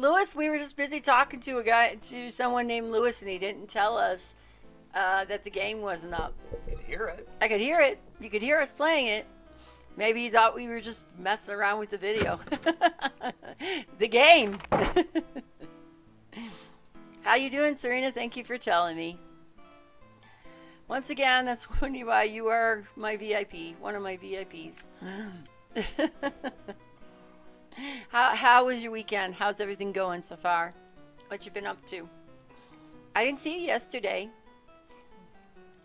Lewis, we were just busy talking to someone named Lewis, and he didn't tell us that the game wasn't up. You could hear it. I could hear it. You could hear us playing it. Maybe he thought we were just messing around with the video. The game. How you doing, Serena? Thank you for telling me. Once again, that's why you are my VIP, one of my VIPs. How was your weekend? How's everything going so far? What you been up to? I didn't see you yesterday.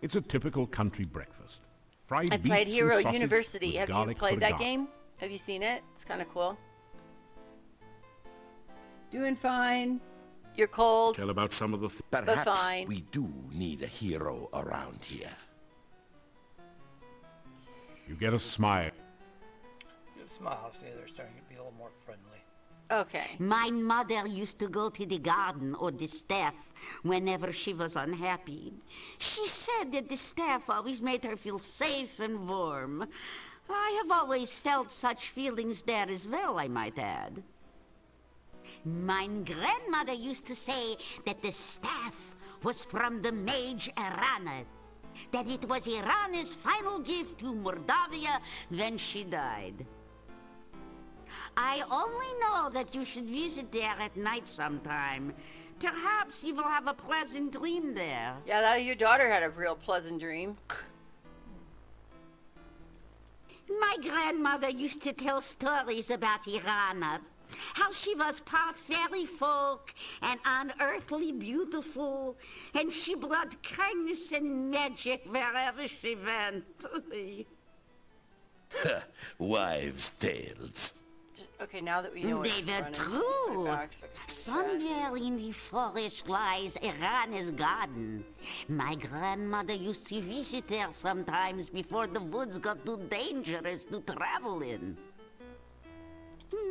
It's a typical country breakfast. Fried I beets played and Hero sausage University. with Have you garlic played that cordon. game? Have you seen it? It's kind of cool. Doing fine. You're cold. Tell about some of the Perhaps fine. we do need a hero around here. You get a smile. Just smile. See, they're starting to be a little more friendly. Okay. My mother used to go to the garden or the staff whenever she was unhappy. She said that the staff always made her feel safe and warm. I have always felt such feelings there as well, I might add. My grandmother used to say that the staff was from the mage Irana, that it was Irana's final gift to Mordavia when she died. I only know that you should visit there at night sometime. Perhaps you will have a pleasant dream there. Yeah, your daughter had a real pleasant dream. My grandmother used to tell stories about Irana. How she was part fairy folk and unearthly beautiful, and she brought kindness and magic wherever she went. Wives' tales. Okay, now that we know it's They were running, true. back so I can see the chat. Somewhere in the forest lies Irana's garden. My grandmother used to visit there sometimes before the woods got too dangerous to travel in.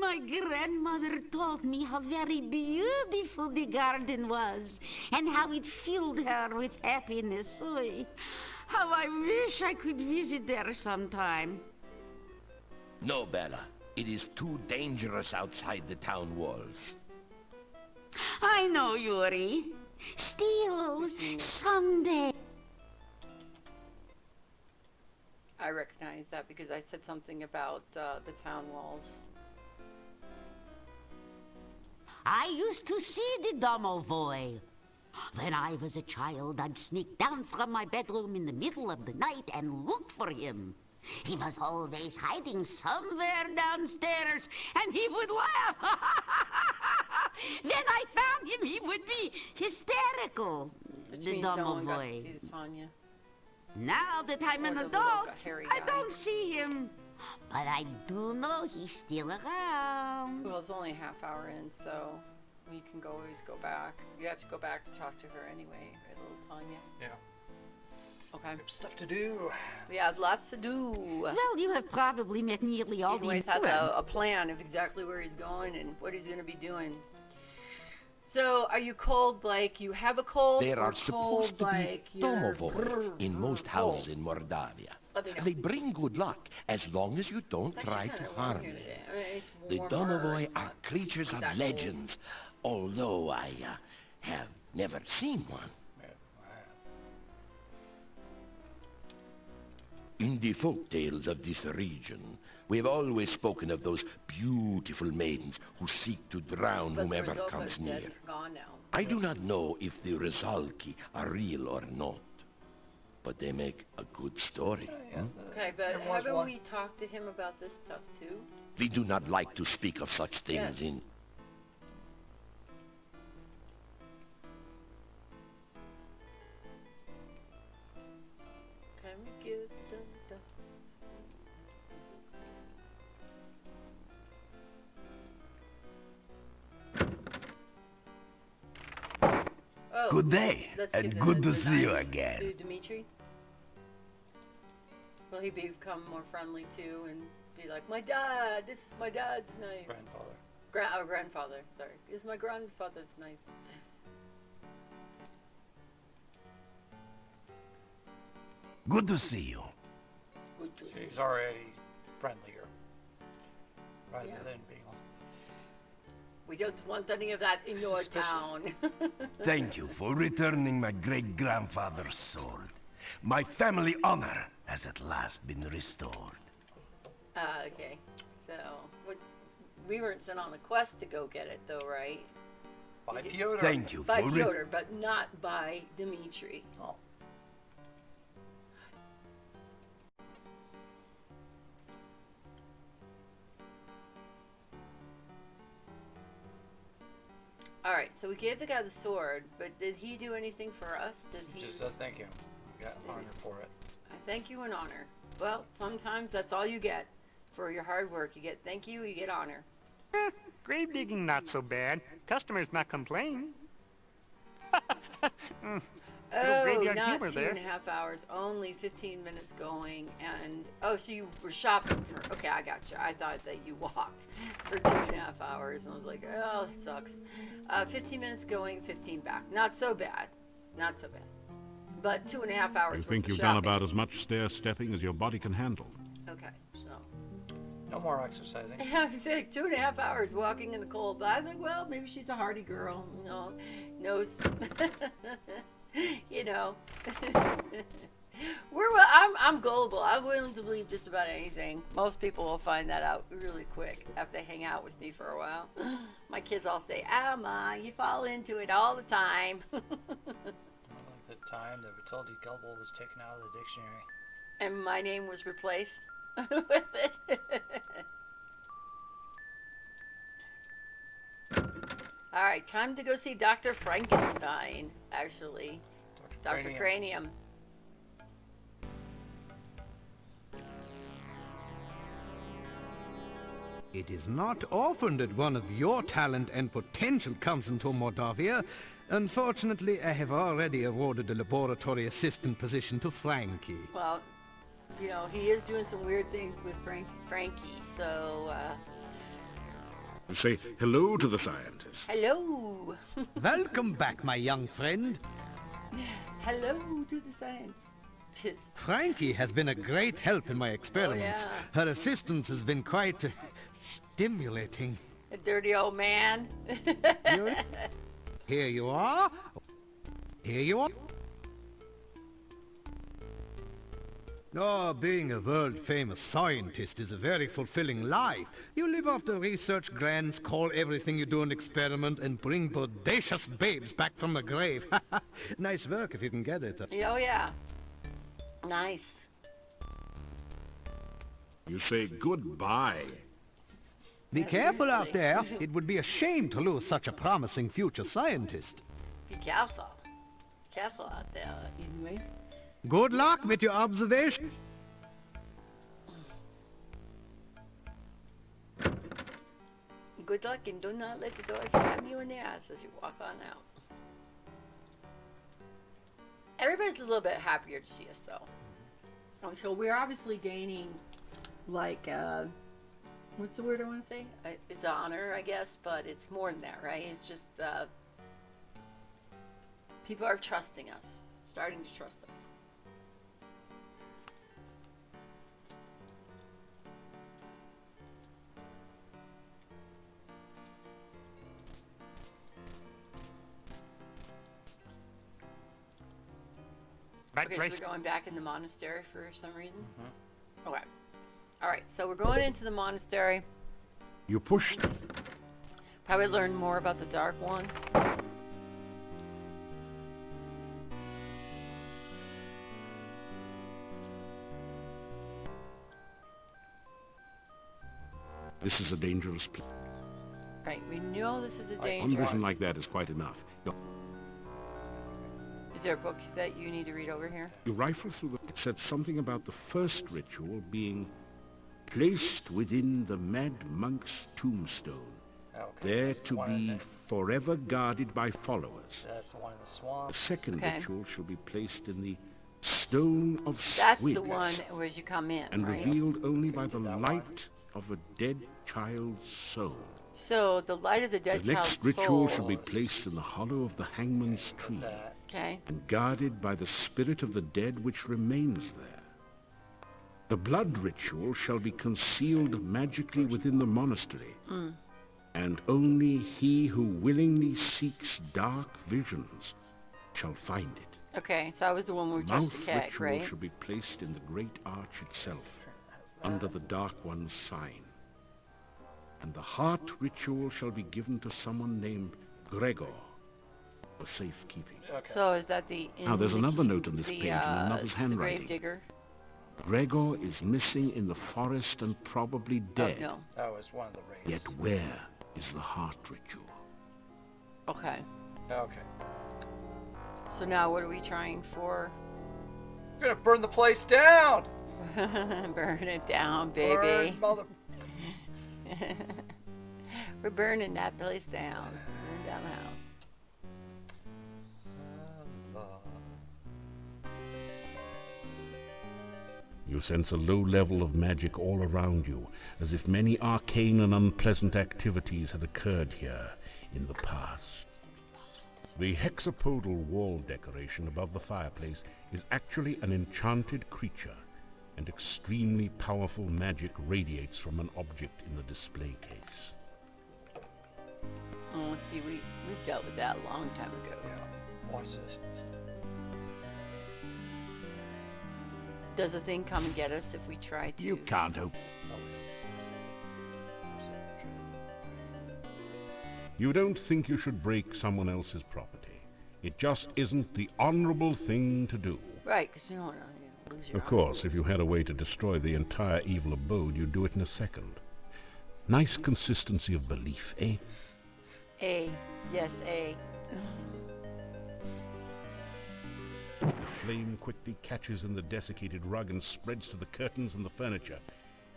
My grandmother told me how very beautiful the garden was and how it filled her with happiness. Oy, how I wish I could visit there sometime. No, Bella. It is too dangerous outside the town walls. I know, Yuri. Still, someday. I recognize that because I said something about the town walls. I used to see the domovoi. When I was a child, I'd sneak down from my bedroom in the middle of the night and look for him. He was always hiding somewhere downstairs, and he would laugh. When I found him, he would be hysterical. Which The means no one got to domovoi. see this Tanya. Now that I'm Or an the little adult, hairy I guy. don't see him. But I do know he's still around. Well, it's only a half hour in, so you can always go back. You have to go back to talk to her anyway, right, little Tanya? Yeah. Okay. We have stuff to do. We have lots to do. Well, you have probably met nearly all the Anyway, has important. a plan of exactly where he's going and what he's going to be doing. So, are you cold like you have a cold? There or are cold supposed to be like you're domovoi in most houses in Mordavia. Let me know. They bring good luck as long as you don't It's actually try kinda to warm harm here them. today. I mean, it's The warmer, domovoi it's are not creatures that of cold. legends, although I have never seen one. In the folk tales of this region, we have always spoken of those beautiful maidens who seek to drown But whomever the Rizoka's comes dead, near. gone now. I do not know if the Rizalki are real or not, but they make a good story. Okay, but There was haven't one. we talked to him about this stuff too? We do not like to speak of such things Yes. in... Can we give them the... Oh, Good day, let's and give good the to see you knife again. To Dimitri. Will he become more friendly too and be like, my dad, this is my dad's knife. Grandfather. Grandfather, sorry. This is my grandfather's knife. Good to see you. Good to see. He's already friendlier. Rather Yeah. than being We don't want any of that in your Suspicious. town. Thank you for returning my great-grandfather's sword. My family honor has at last been restored. Okay. So, we weren't sent on a quest to go get it, though, right? By did- Piotr. Thank you By for Piotr, but not by Dmitri. Oh. All right, so we gave the guy the sword, but did he do anything for us? Did he? Just said thank you. You got honor for it. I thank you and honor. Well, sometimes that's all you get for your hard work. You get thank you, you get honor. Grave digging not so bad. Customers not complain. Oh, graveyard not humor 2.5 hours, only 15 minutes going, and oh, so you were shopping for? Okay, I got you. I thought that you walked for 2.5 hours, and I was like, oh, that sucks. 15 minutes going, 15 back. Not so bad, not so bad. But 2.5 hours. You think worth you've of done shopping. about as much stair-stepping as your body can handle. Okay, so No more exercising. I was like 2.5 hours walking in the cold. But I was like, well, maybe she's a hardy girl, you know, knows. You know, I'm gullible. I'm willing to believe just about anything. Most people will find that out really quick after they hang out with me for a while. My kids all say, Ma, you fall into it all the time. I like the time that we told you gullible was taken out of the dictionary. And my name was replaced with it. All right, time to go see Dr. Frankenstein, actually. Dr. Cranium. It is not often that one of your talent and potential comes into Mordovia. Unfortunately, I have already awarded the laboratory assistant position to Frankie. Well, you know, he is doing some weird things with Frankie, so, Say hello to the scientist. hello. Welcome back, my young friend. Hello to the science. Frankie has been a great help in my experiments. yeah. Her assistance has been quite stimulating. A dirty old man. Here you are. Here you are. Oh, being a world-famous scientist is a very fulfilling life. You live off the research grants, call everything you do an experiment, and bring bodacious babes back from the grave. Nice work if you can get it. Oh, yeah. Nice. You say goodbye. Be Yeah, careful out seriously. there. It would be a shame to lose such a promising future scientist. Be careful. Careful out there, anyway. Good luck with your observation. Good luck, and do not let the door slam you in the ass as you walk on out. Everybody's a little bit happier to see us, though. So we're obviously gaining, like, what's the word I want to say? It's honor, I guess, but it's more than that, right? It's just, people are trusting us, starting to trust us. Right Okay, so place. we're going back in the monastery for some reason? Okay. All right, so we're going into the monastery. You push. Probably learn more about the Dark One. This is a dangerous place. Right, we know this is a One dangerous. vision like that is quite enough. Is there a book that you need to read over here? You rifle through the... It said something about the first ritual being placed within the mad monk's tombstone, Okay, there that's the to one in be the- forever guarded by followers. That's the one in the The swamp. second Okay. ritual shall be placed in the stone of That's Swigs, the one where you come in, and right? revealed only by the that one. light of a dead child's soul. So the light of the dead The child's next ritual soul. shall be placed in the hollow of the hangman's tree, That. Okay. and guarded by the spirit of the dead which remains there. The blood ritual shall be concealed magically within the monastery, and only he who willingly seeks dark visions shall find it. Okay, so I was the one who touched Mouth the cat, ritual right? should be placed in the great arch itself, under the Dark One's sign. And the heart ritual shall be given to someone named Gregor for safekeeping. Okay. So is that the Now, there's another note on this page in another's the handwriting. grave digger? Gregor is missing in the forest and probably dead. Oh, no. That was one of the race. Yet where is the heart ritual? Okay. Okay. So now what are we trying for? We're gonna burn the place down! Burn it down, baby. Burn, mother... We're burning that place down. Burn down the house. You sense a low level of magic all around you, as if many arcane and unpleasant activities had occurred here in the past. The hexapodal wall decoration above the fireplace is actually an enchanted creature, and extremely powerful magic radiates from an object in the display case. Oh, see, we dealt with that a long time ago. Yeah. Watch this. Does the thing come and get us if we try to? You can't hope. You don't think you should break someone else's property. It just isn't the honorable thing to do. Right, because you don't want to lose your Of course, if you had a way to destroy the entire evil abode, you'd do it in a second. Nice consistency of belief, eh? A. Yes, A. The flame quickly catches in the desiccated rug and spreads to the curtains and the furniture.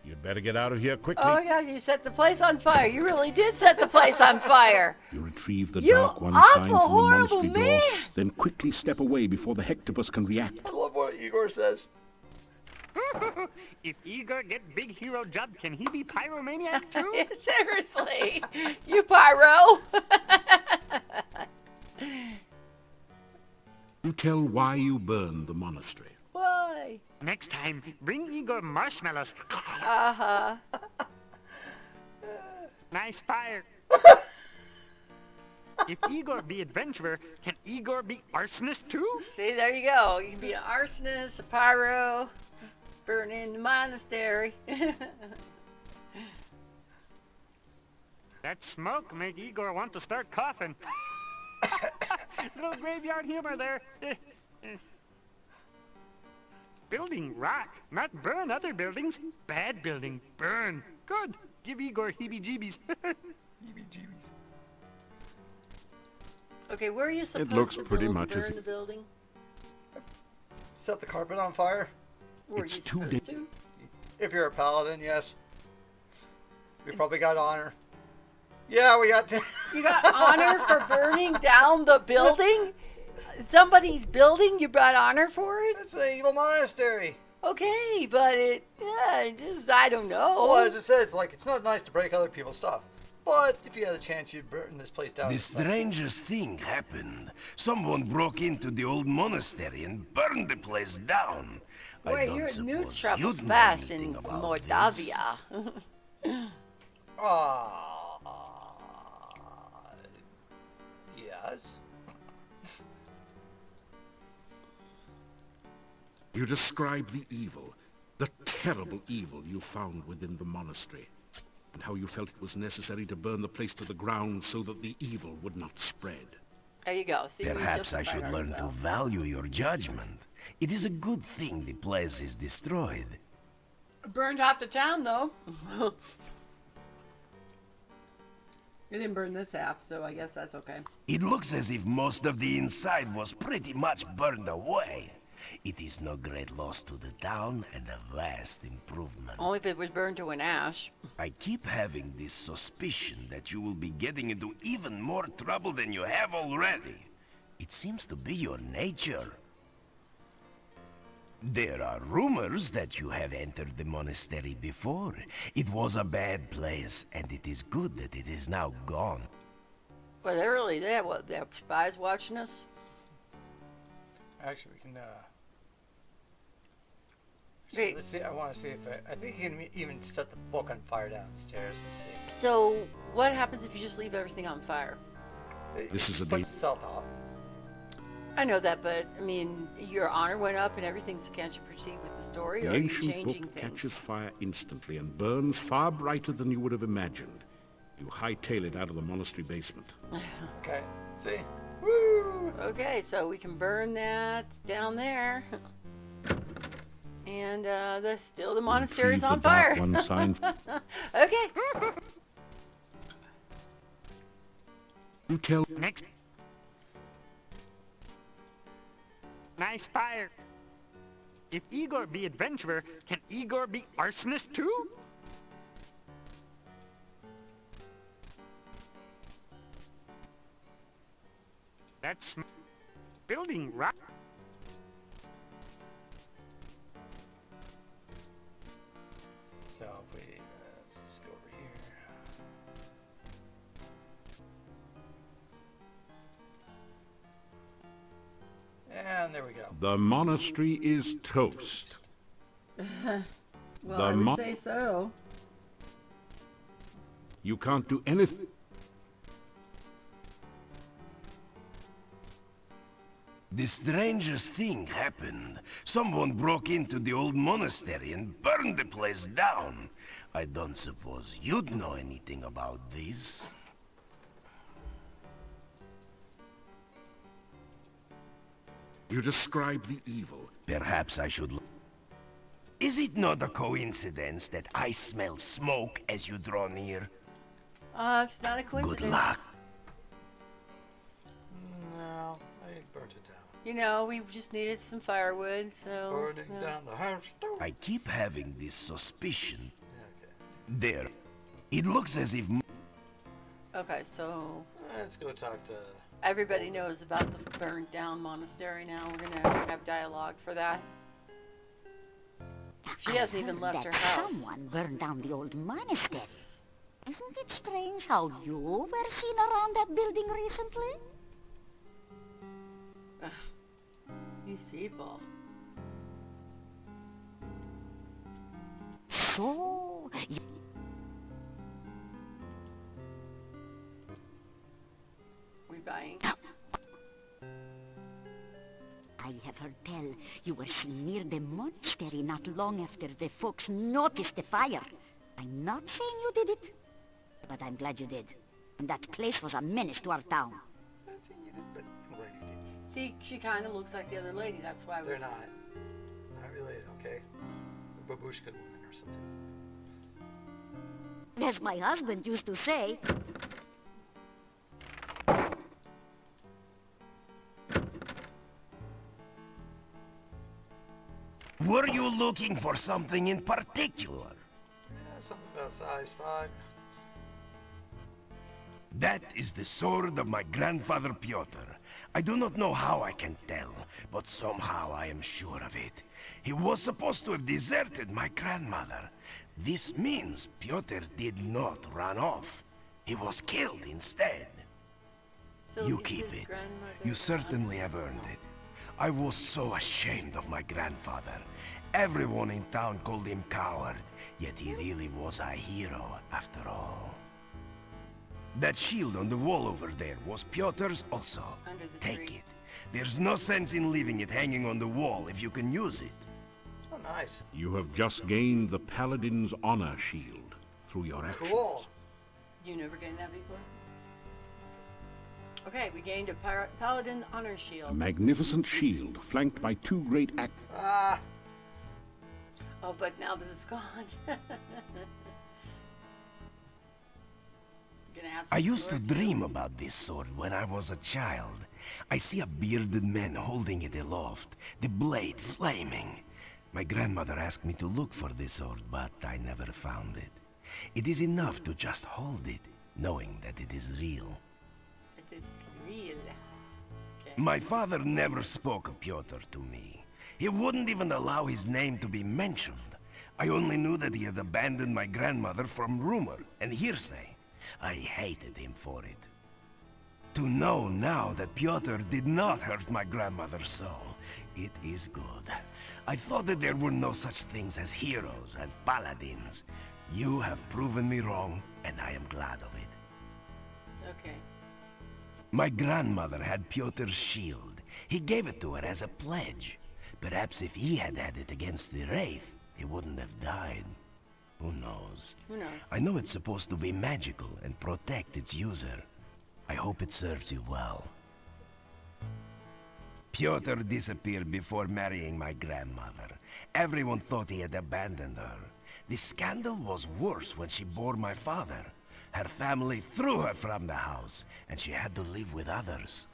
You'd better get out of here quickly. Oh my God, you set the place on fire. You really did set the place on fire. You retrieve the You Dark One awful, sign from the horrible monastery door, man. then quickly step away before the hectopus can react. I love what Igor says. If Igor get big hero job, can he be pyromaniac too? Seriously. You pyro. You tell why you burned the monastery. Why? Next time, bring Igor marshmallows. Uh-huh. Nice fire. If Igor be adventurer, can Igor be arsonist too? See, there you go. You can be an arsonist, a pyro, burn in the monastery. That smoke make Igor want to start coughing. Little graveyard humor there. Building rock, not burn other buildings. Bad building, burn. Good. Give Igor heebie-jeebies. Heebie-jeebies. Okay, where are you supposed looks to pretty build, much as burn if- the building? Set the carpet on fire. Were It's you too supposed to? If you're a paladin, yes. We probably got honor. Yeah, we got... You got honor for burning down the building? Somebody's building, you brought honor for it? It's an evil monastery. Okay, but I don't know. Well, as I said, it's not nice to break other people's stuff. But if you had a chance, you'd burn this place down. The in a second. strangest thing happened. Someone broke into the old monastery and burned the place down. I Boy, don't your suppose news travels you'd know fast anything in about Moldavia. Yes. You describe the evil, the terrible evil you found within the monastery, and how you felt it was necessary to burn the place to the ground so that the evil would not spread. There you go. See, we Perhaps I justified should learn to ourselves. value your judgment. It is a good thing the place is destroyed. Burned half the town, though. You didn't burn this half, so I guess that's okay. It looks as if most of the inside was pretty much burned away. It is no great loss to the town and a vast improvement. Only if it was burned to an ash. I keep having this suspicion that you will be getting into even more trouble than you have already. It seems to be your nature. There are rumors that you have entered the monastery before. It was a bad place, and it is good that it is now gone. But they're really there. What, they have spies watching us? Actually, we can Wait. Let's see. I want to see if I think you can even set the book on fire downstairs. Let's see. So what happens if you just leave everything on fire? This is a Puts date. itself off. I know that, but I mean, your honor went up and everything. So can't you proceed with the story, The or are you ancient changing book things? catches fire instantly and burns far brighter than you would have imagined. You hightail it out of the monastery basement. Okay. See. Woo! Okay, so we can burn that down there. And the monastery's Retrieve on the dark fire. one sign. Okay. You tell Next. Nice fire. If Igor be adventurer, can Igor be arsonist too? That's building rock. So if we let's just go over here. And there we go. the monastery is toast. Well, The I would mo- say so. You can't do anything. The strangest thing happened. Someone broke into the old monastery and burned the place down. I don't suppose you'd know anything about this. You describe the evil. Perhaps I should... Is it not a coincidence that I smell smoke as you draw near? It's not a coincidence. Good luck. No, I burnt it down. You know, we just needed some firewood, so. Burning down the house. I keep having this suspicion. Okay. There. It looks as if... Okay, so Let's go talk to. everybody knows about the burned down monastery now. We're gonna have dialogue for that. She hasn't I even heard left her that house. Someone burned down the old monastery. Isn't it strange how you were seen around that building recently? These people. So, We buying? I have heard tell you were seen near the monastery not long after the folks noticed the fire. I'm not saying you did it, but I'm glad you did. And that place was a menace to our town. That's it, you did, but I'm glad you did. See, she kind of looks like the other lady. That's why I was. They're not. Not related, okay? The babushka woman or something. As my husband used to say, Were you looking for something in particular? Yeah, something about size 5. That is the sword of my grandfather Pyotr. I do not know how I can tell, but somehow I am sure of it. He was supposed to have deserted my grandmother. This means Pyotr did not run off. He was killed instead. So You is keep his it. grandmother You certainly have earned it. I was so ashamed of my grandfather. Everyone in town called him coward, yet he really was a hero after all. That shield on the wall over there was Pyotr's also. Under the Take tree. it. There's no sense in leaving it hanging on the wall if you can use it. Oh, nice. You have just gained the Paladin's honor shield through your actions. Cool. You never gained that before? Okay, we gained a paladin honor A shield. magnificent shield flanked by 2 great actors. Ah, Oh, but now that it's gone. Gonna ask I for the used to sword, too? dream about this sword when I was a child. I see a bearded man holding it aloft, the blade flaming. My grandmother asked me to look for this sword, but I never found it. It is enough to just hold it, knowing that it is real. It is real. Okay. My father never spoke of Pyotr to me. He wouldn't even allow his name to be mentioned. I only knew that he had abandoned my grandmother from rumor and hearsay. I hated him for it. To know now that Pyotr did not hurt my grandmother's soul, It is good. I thought that there were no such things as heroes and paladins. You have proven me wrong, and I am glad of it. Okay. My grandmother had Piotr's shield. He gave it to her as a pledge. Perhaps if he had had it against the Wraith, he wouldn't have died. Who knows? Who knows? I know it's supposed to be magical and protect its user. I hope it serves you well. Piotr disappeared before marrying my grandmother. Everyone thought he had abandoned her. The scandal was worse when she bore my father. Her family threw her from the house, and she had to live with others.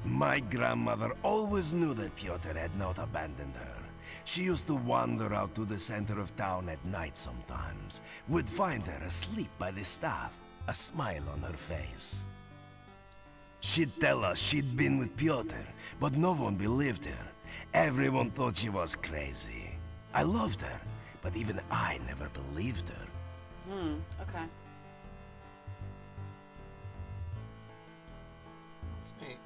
My grandmother always knew that Piotr had not abandoned her. She used to wander out to the center of town at night sometimes. Would find her asleep by the staff, a smile on her face. She'd tell us she'd been with Piotr, but no one believed her. Everyone thought she was crazy. I loved her, but even I never believed her. Okay. That's neat.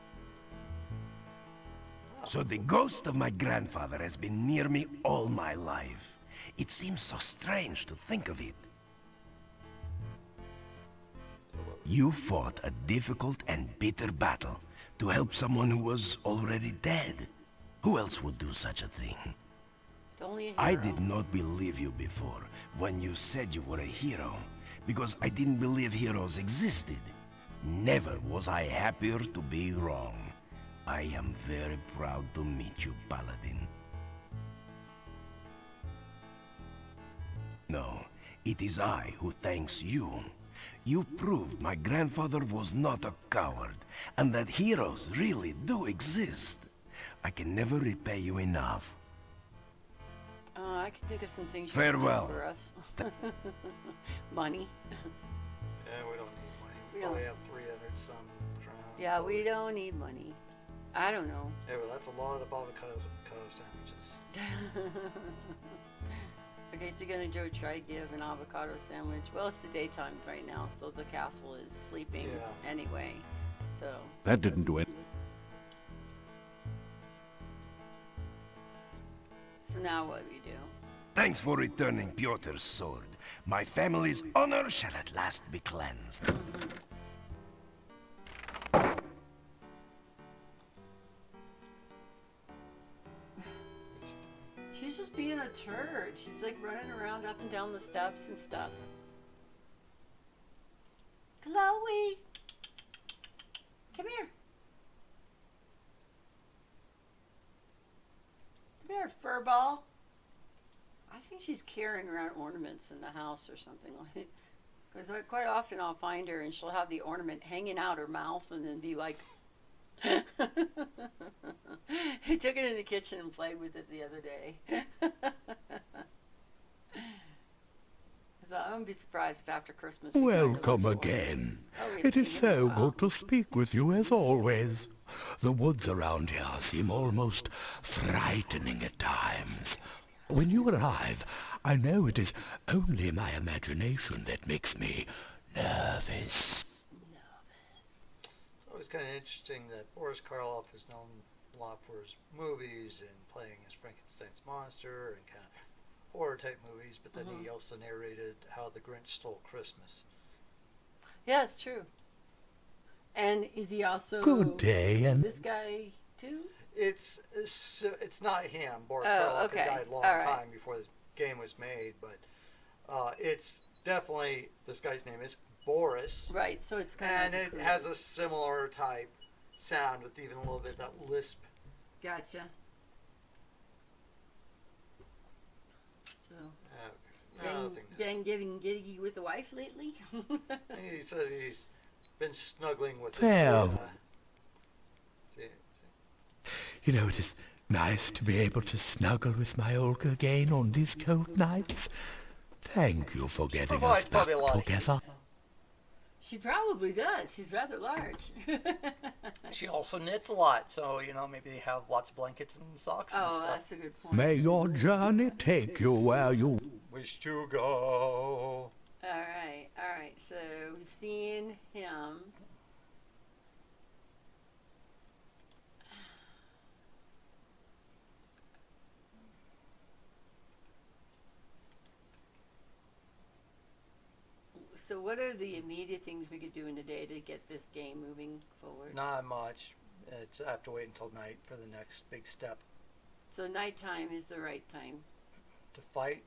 So the ghost of my grandfather has been near me all my life. It seems so strange to think of it. You fought a difficult and bitter battle to help someone who was already dead. Who else would do such a thing? Only a hero. I did not believe you before when you said you were a hero, because I didn't believe heroes existed. Never was I happier to be wrong. I am very proud to meet you, Paladin. No, it is I who thanks you. You proved my grandfather was not a coward, and that heroes really do exist. I can never repay you enough. I can think of some things you Farewell. can do for us. Money. Yeah, we don't need money. We We probably don't. have 300 some crowns. Yeah, we don't need money. I don't know. Yeah, well, that's a lot of avocado sandwiches. Okay, so you're gonna try to give an avocado sandwich. Well, it's the daytime right now, so the castle is sleeping Yeah. anyway. So That didn't do it. so now what do we do? Thanks for returning Piotr's sword. My family's honor shall at last be cleansed. She's just being a turd. She's like running around up and down the steps and stuff. Chloe! Come here. Come here, furball. I think she's carrying around ornaments in the house or something like it. Because quite often I'll find her and she'll have the ornament hanging out her mouth and then be like, I took it in the kitchen and played with it the other day. So I wouldn't be surprised if after Christmas. we find a Welcome bunch of again. ornaments. Oh, we haven't It is seen you in a so while. good to speak with you as always. The woods around here seem almost frightening at times. When you arrive, I know it is only my imagination that makes me nervous. It's always kind of interesting that Boris Karloff is known a lot for his movies and playing as Frankenstein's monster and kind of horror type movies, but then he also narrated How the Grinch Stole Christmas. Yeah, it's true. And is he also Good day, and this guy too? It's not him. Boris Oh, Karloff okay. had died a long All right. time before this game was made, but it's definitely, this guy's name is Boris, Right, so it's kind and of it has a similar type sound with even a little bit of that lisp. Gotcha. So, Another thing. been getting giddy with the wife lately? And he says he's been snuggling with his Well. See? you know, it is nice to be able to snuggle with my Olga again on these cold nights. Thank you for getting us provides back probably a lot of together. She probably does. She's rather large. She also knits a lot, so maybe they have lots of blankets and socks and Oh, stuff. that's a good point. May your journey take you where you Wish to go. All right. So we've seen him. So what are the immediate things we could do in a day to get this game moving forward? Not much. I have to wait until night for the next big step. So nighttime is the right time. To fight.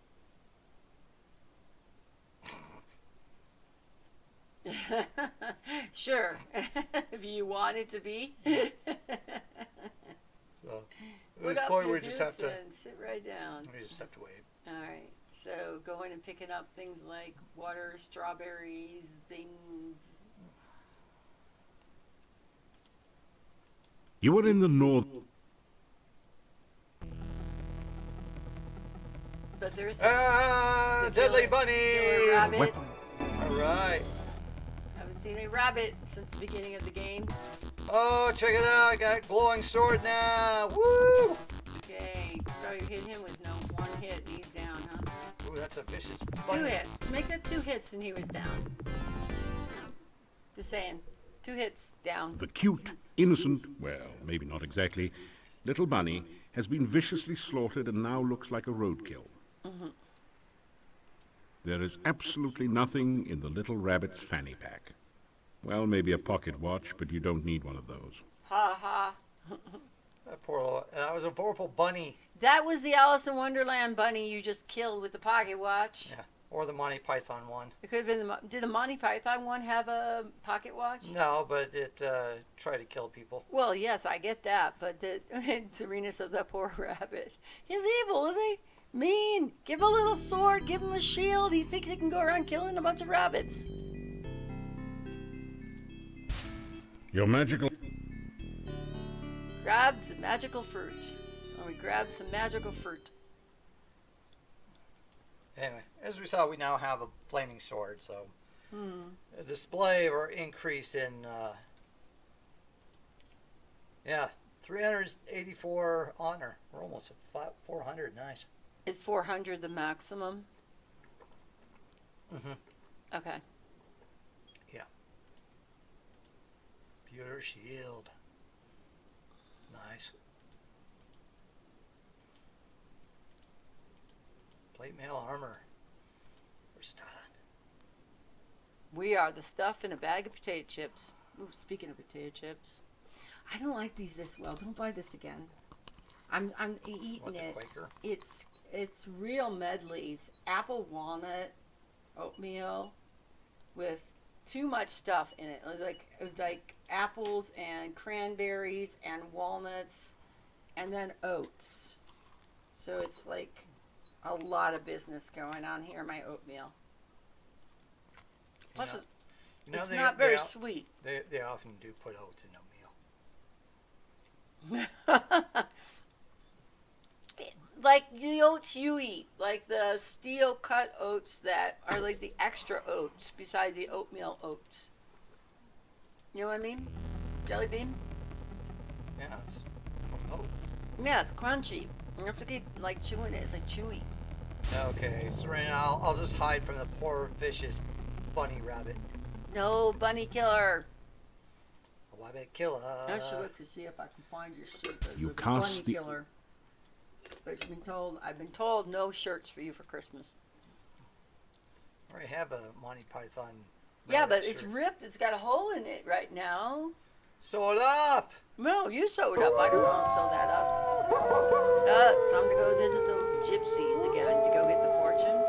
Sure, if you want it to be. So at Put this up point, your we just have dukes to. and sit right down. We just have to wait. All right. So going and picking up things like water, strawberries, things. You are in the north. But there's Ah, the deadly killer bunny! rabbit. Weapon. All right. Haven't seen a rabbit since the beginning of the game. Oh, check it out! I got glowing sword now. Woo! Okay, probably hit him with no one hit and he's down, huh? Ooh, that's a vicious 2 bunny. hits. Make that 2 hits and he was down. Just saying. 2 hits, down. The cute, innocent, well, maybe not exactly, little bunny has been viciously slaughtered and now looks like a roadkill. There is absolutely nothing in the little rabbit's fanny pack. Well, maybe a pocket watch, but you don't need one of those. Ha ha. That was a purple bunny. That was the Alice in Wonderland bunny you just killed with the pocket watch. Yeah. Or the Monty Python one. It could have been did the Monty Python one have a pocket watch? No, but it tried to kill people. Well, yes, I get that, but Serena said that poor rabbit. He's evil, isn't he? Mean. Give him a little sword, give him a shield. He thinks he can go around killing a bunch of rabbits. Your magical... Grab some magical fruit. So we grab some magical fruit. Anyway, as we saw, we now have a flaming sword, so a display or increase in, 384 honor. We're almost at 400. Nice. Is 400 the maximum? Okay. Yeah. Pewter shield. Nice. Plate mail armor. We're stunned. We are the stuff in a bag of potato chips. Ooh, speaking of potato chips, I don't like these this well. Don't buy this again. I'm eating What, the it. Quaker? It's real medleys, apple walnut, oatmeal, with too much stuff in it. It was like apples and cranberries and walnuts, and then oats. So it's like a lot of business going on here in my oatmeal. Plus, You know, it's they- not very they- sweet. They often do put oats in oatmeal. Like the oats you eat, like the steel cut oats that are like the extra oats besides the oatmeal oats. You know what I mean? Jelly bean? Yeah, it's oh. Yeah, it's crunchy. You have to keep like chewing it. It's like chewy. Okay, Serena, I'll just hide from the poor vicious bunny rabbit. No, bunny killer. A rabbit killer. I should look to see if I can find your shirt. You The cast bunny the- killer. But I've been told no shirts for you for Christmas. I already have a Monty Python. Yeah, rabbit but it's shirt. ripped. It's got a hole in it right now. Sew it up. No, you sew it up. I don't want to sew that up. It's time to go visit the gypsies again to go get the fortune.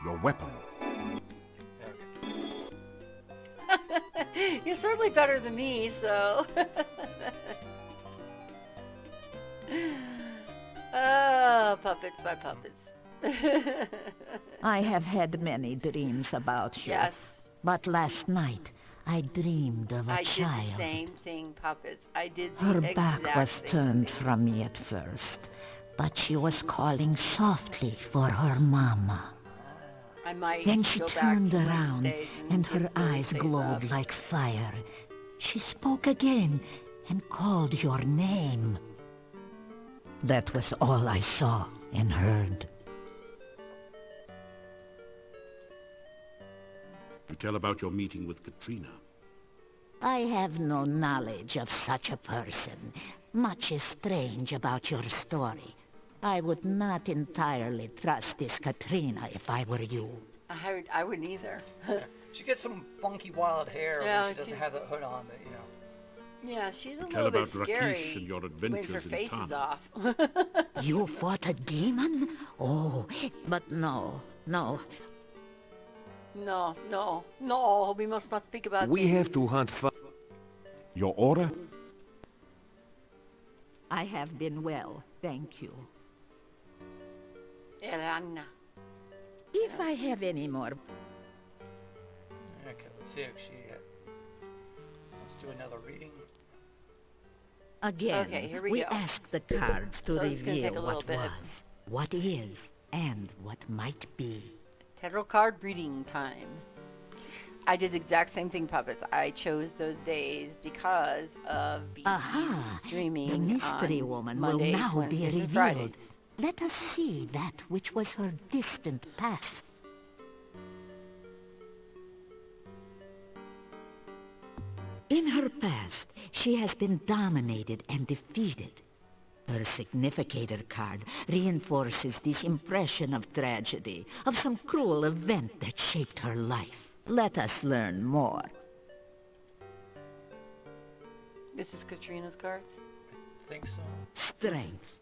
Your weapon. You're certainly better than me, so. Oh, puppets, my puppets. I have had many dreams about you. Yes, But last night, I dreamed of a I did child. the same thing, puppets. I did the Her exact back was same turned thing. from me at first, but she was calling softly for her mama. I might Then she go back turned to around, Wednesdays and get her eyes Thursdays glowed up. like fire. She spoke again and called your name. That was all I saw and heard. You tell about your meeting with Katrina. I have no knowledge of such a person, Much is strange about your story. I would not entirely trust this Katrina if I were you. I wouldn't either. She gets some funky wild hair Yeah, when she doesn't she's- have the hood on, but you know. Yeah, she's a Tell little bit about Rakesh scary and your when adventures her in face is Tana. off. You fought a demon? Oh, but no. No, we must not speak about We have things. to hunt Your order? I have been well, thank you. Elana. If I have any more... Okay, let's see if she wants to do another reading. Again, Okay, here we go. ask the cards to So it's gonna take reveal a little what bit. was, what is, and what might be. Tarot card reading time. I did the exact same thing, Puppets. I chose those days because of B's Aha! streaming The mystery on woman Mondays, will now be Wednesdays, and revealed. Fridays. Let us see that which was her distant past. In her past, she has been dominated and defeated. Her significator card reinforces this impression of tragedy, of some cruel event that shaped her life. Let us learn more. This is Katrina's cards. I think so. Strength.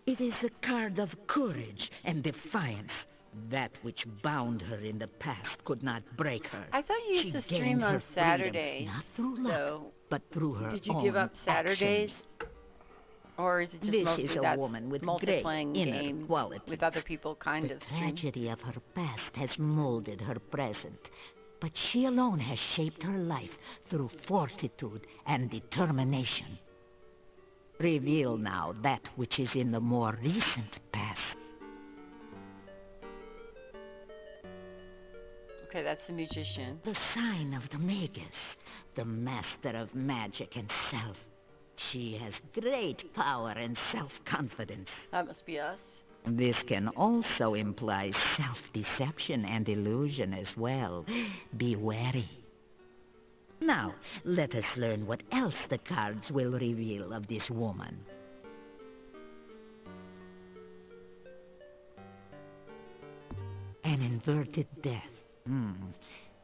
It is the card of courage and defiance. That which bound her in the past could not break her. I thought you used She to stream gained on her freedom, Saturdays, not through luck, though. but through her Did you give own up Saturdays? Or is it just This mostly is a that's woman with multi-playing great inner game qualities. with other people kind The of stream? tragedy of her past has molded her present, but she alone has shaped her life through fortitude and determination. Reveal now that which is in the more recent past. Okay, that's the magician. The sign of the Magus, the master of magic and self. She has great power and self-confidence. That must be us. This can also imply self-deception and illusion as well. Be wary. Now, let us learn what else the cards will reveal of this woman. An inverted death.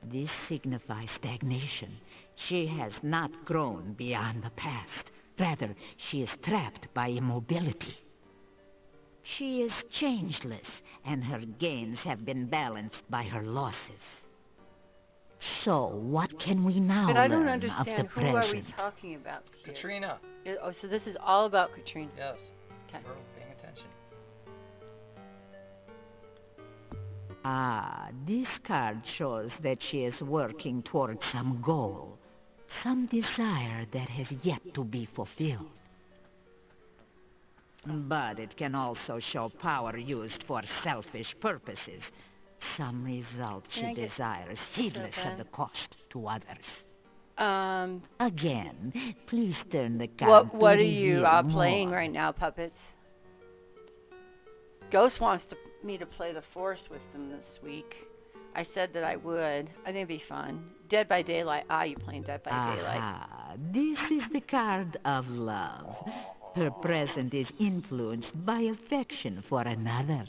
This signifies stagnation. She has not grown beyond the past. Rather, she is trapped by immobility. She is changeless, and her gains have been balanced by her losses. So, what can we now But I learn don't of the understand. Who present? are we talking about here? Katrina. Oh, so this is all about Katrina. Yes. Okay. We're paying attention. Ah, this card shows that she is working towards some goal, some desire that has yet to be fulfilled. But it can also show power used for selfish purposes, some result Can I she get desires this heedless open? of the cost to others. Um, Again, please turn the card what to are you reveal playing more. right now, Puppets? Ghost wants me to play the Force with them this week. I said that I would. I think it'd be fun. Dead by Daylight. Ah, you playing Dead by Daylight. Aha, this is the card of love. Her present is influenced by affection for another.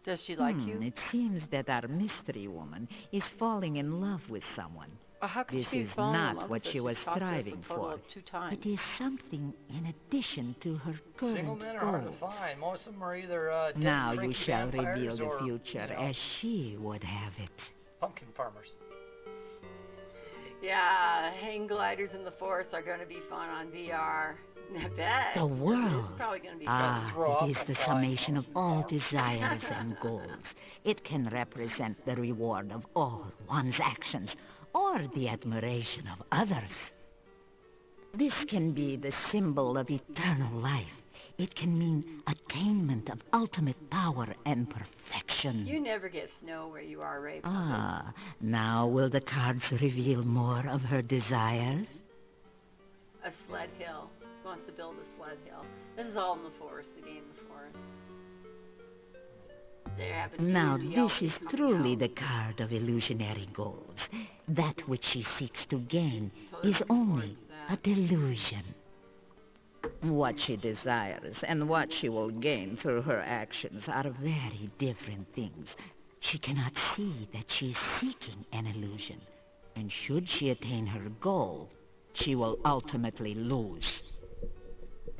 Does she like you? It seems that our mystery woman is falling in love with someone. How could This she be is falling in not love what with us? she was She's talked to us a striving total for. of 2 times. It is something in addition to her Single current men are hard to goal. find. Most of them are either dead Now cranky you shall reveal vampires the or, future you know, as she would have it. pumpkin farmers. Yeah, hang gliders in the forest are going to be fun on VR. I bet. The It's world. probably going to be fun. throw up It is and the fly. summation of all desires and goals. It can represent the reward of all one's actions, or the admiration of others. This can be the symbol of eternal life. It can mean attainment of ultimate power and perfection. You never get snow where you are, Ray. Puppets. Ah, now will the cards reveal more of her desires? A sled hill. He wants to build a sled hill. This is all in the forest, the game The Forest. They're having Now new this DLC is coming truly out. the card of illusionary goals. That which she seeks to gain So they're is looking forward only to that. a delusion. What she desires and what she will gain through her actions are very different things. She cannot see that she is seeking an illusion, and should she attain her goal, she will ultimately lose.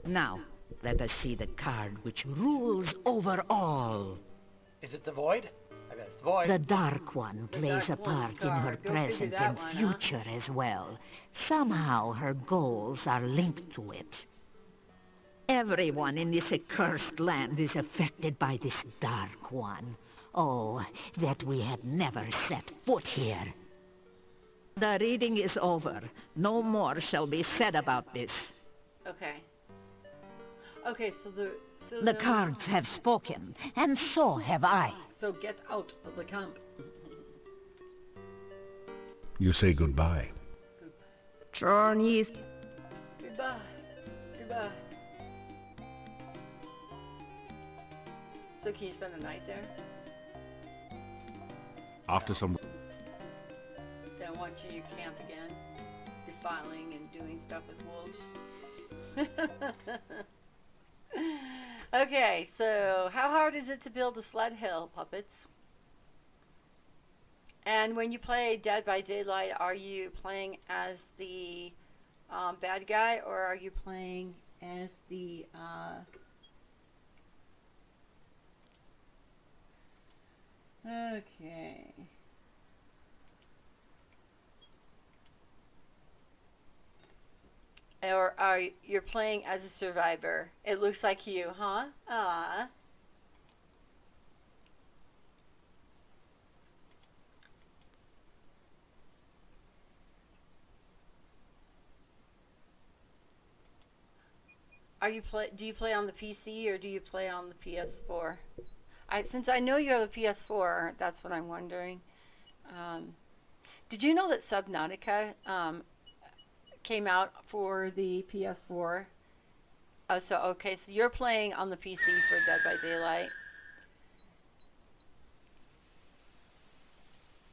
Now, let us see the card which rules over all. Is it the Void? I bet it's the Void. The Dark One plays Dark a One's part in her card. Go figure present that and one, huh? future as well. Somehow her goals are linked to it. Everyone in this accursed land is affected by this Dark One. Oh, that we had never set foot here. The reading is over. No more shall be said about this. Okay. Okay, so the The cards have spoken, and so have I. So get out of the camp. You say goodbye. Journey. Goodbye. Goodbye. So can you spend the night there? After some... Then once you camp again, defiling and doing stuff with wolves. Okay, so how hard is it to build a sled hill, puppets? And when you play Dead by Daylight, are you playing as the bad guy, or are you playing as the okay. Or are you're playing as a survivor? It looks like you, huh? Ah. Do you play on the PC or do you play on the PS4? Since I know you have a PS4, that's what I'm wondering. Did you know that Subnautica came out for the PS4? Oh, so you're playing on the PC for Dead by Daylight.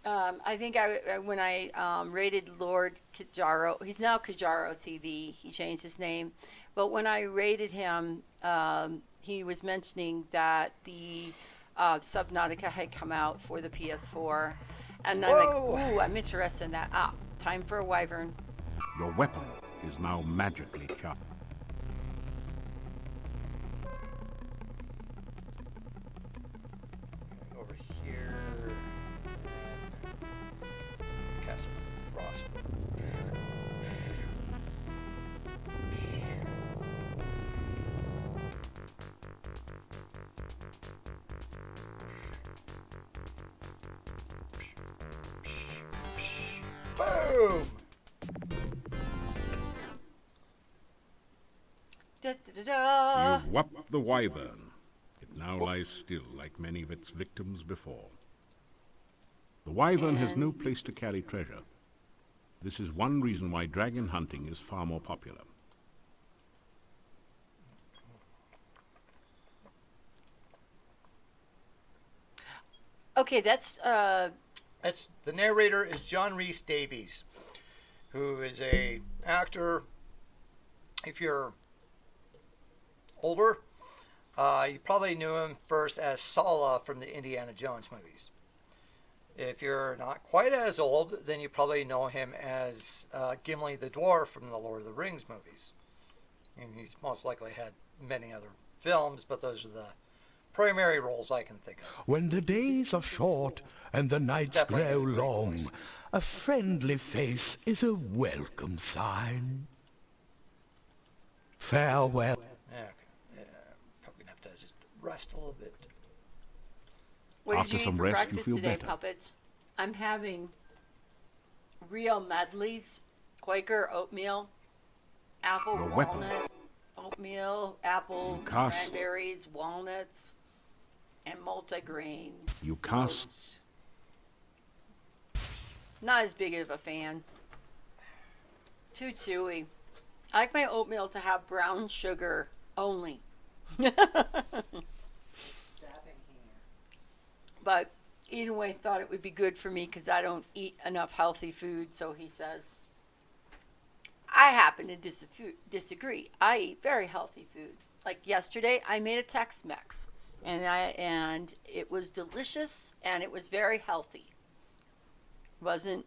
I think when I rated Lord Kajaro, he's now Kajaro TV. He changed his name, but when I rated him, he was mentioning that the Subnautica had come out for the PS4, and I'm like, ooh, I'm interested in that. Time for a wyvern. Your weapon is now magically charged. Over here. Cast Frostbolt. Boom! Da, da, da, da. You've whopped the wyvern. It now lies still like many of its victims before. The wyvern has no place to carry treasure. This is one reason why dragon hunting is far more popular. Okay, that's The narrator is John Rhys Davies, who is a actor. If you're older, you probably knew him first as Sala from the Indiana Jones movies. If you're not quite as old, then you probably know him as Gimli the Dwarf from the Lord of the Rings movies. And he's most likely had many other films, but those are the primary roles I can think of. When the days are short and the nights Definitely grow has a great long, voice. a friendly face is a welcome sign. Farewell. Yeah, okay. Yeah, probably gonna have to just rest a little bit. What After did you some eat for rest, you breakfast feel today, better. puppets? I'm having real Medley's Quaker oatmeal, apple Your weapon. walnut oatmeal, apples, You cast- cranberries, walnuts, and multigrain. You cast oats. Not as big of a fan. Too chewy. I like my oatmeal to have brown sugar only. But Edenway thought it would be good for me because I don't eat enough healthy food, so he says. I happen to disagree. I eat very healthy food. Like yesterday, I made a Tex-Mex, and it was delicious and it was very healthy. Wasn't.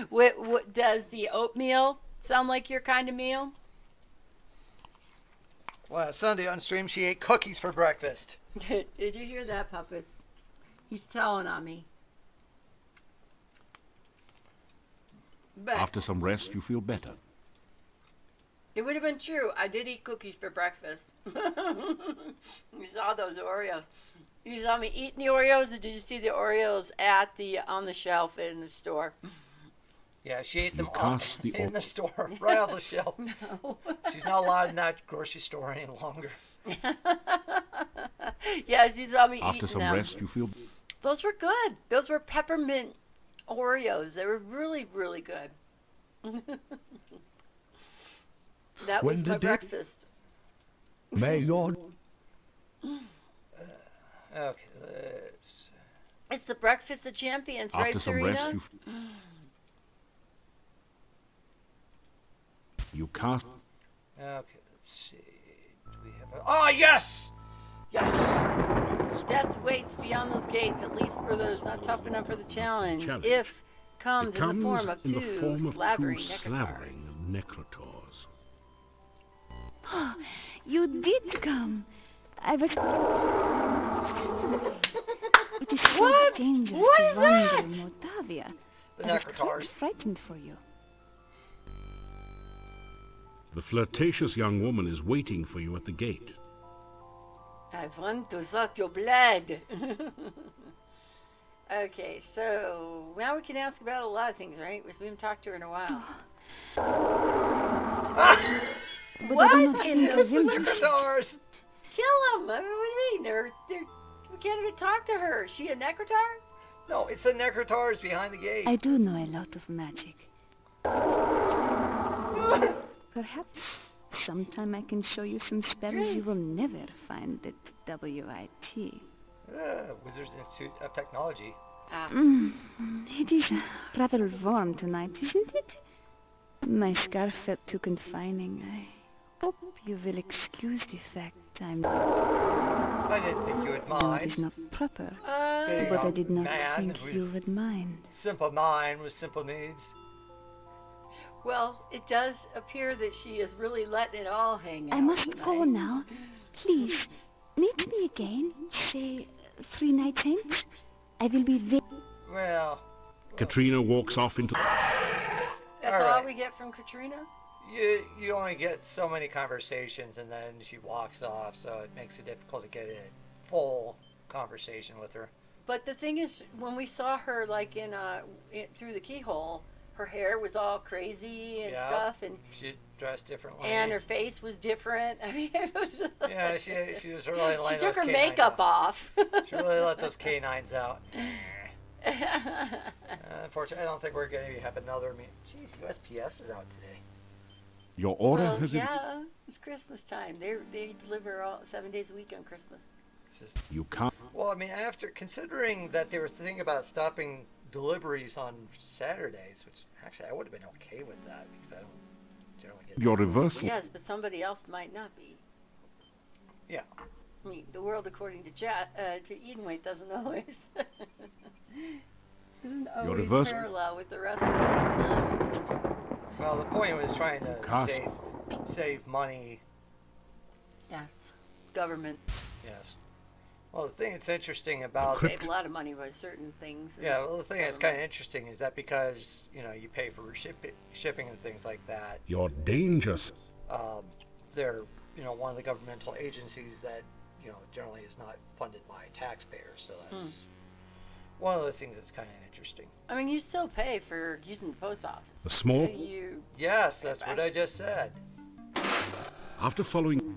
What does the oatmeal sound like your kind of meal? Last Sunday on stream, she ate cookies for breakfast. Did you hear that, puppets? He's telling on me. But After some rest, you feel better. it would have been true. I did eat cookies for breakfast. You saw those Oreos. You saw me eating the Oreos, or did you see the Oreos on the shelf in the store? Yeah, she ate them You all cast the in the store, right off the shelf. No. She's not allowed in that grocery store any longer. Yes, you saw me After eating some them. rest, you feel... Those were good. Those were peppermint Oreos. They were really, really good. That When was the my day- breakfast. May your Okay, let's... It's the breakfast of champions, After right, some Serena? rest, you cast... Okay, let's see. Do we have... Oh, yes! Yes! Death waits beyond those gates, at least for those not tough enough for the challenge. Challenge. If comes It in the form comes of in the two form of slavering two necrotars. slavering necrotars. You did come. I've It is so What? dangerous What to is wander that? in Moldavia. The I was quite necrotars. frightened for you. The flirtatious young woman is waiting for you at the gate. I want to suck your blood. Okay, so now we can ask about a lot of things, right? Because we haven't talked to her in a while. What in the It's the necrotars! Kill them! What do you mean? We can't even talk to her. Is she a necrotar? No, it's the necrotars behind the gate. I do know a lot of magic. Perhaps sometime I can show you some spells you will never find at WIT. Wizards Institute of Technology. It is rather warm tonight, isn't it? My scarf felt too confining. I hope you will excuse the fact I'm... I didn't think you would It is mind. not proper, Being but I a did not man think who you is would mind. simple mind with simple needs. Well, it does appear that she is really letting it all hang out. I must tonight. go now. Please, meet me again, say 3 nights hence. I will be very... Well, Katrina walks off into... That's All all right. we get from Katrina? you only get so many conversations, and then she walks off, so it makes it difficult to get a full conversation with her. But the thing is, when we saw her, like, through the keyhole, her hair was all crazy and Yeah. stuff, and Dressed differently. her face was different. I mean, it was... Yeah, she was really letting She took those her canines makeup out. off. She really let those canines out. Unfortunately, I don't think we're going to have another meeting. Jeez, USPS is out today. Your order Well, has... yeah, it's Christmas time. They deliver 7 days a week on Christmas. It's just, You can't... well, I mean, after considering that they were thinking about stopping deliveries on Saturdays, which actually I would have been okay with that because I don't generally get. Your reversal... Yes, but somebody else might not be. Yeah. I mean, the world according to Edenweight doesn't always reverse- parallel with the rest of us. Well, the point was trying to Cost. save money. Yes, government Yes. Well, the thing that's interesting about save a lot of money by certain things. and yeah, well, the thing that's kind of government. interesting is that because you pay for shipping and things like that, Your dangers... they're one of the governmental agencies that generally is not funded by taxpayers. So that's one of those things that's kind of interesting. I mean, you still pay for using the post office. A small- You Yes, that's what I just said. After following...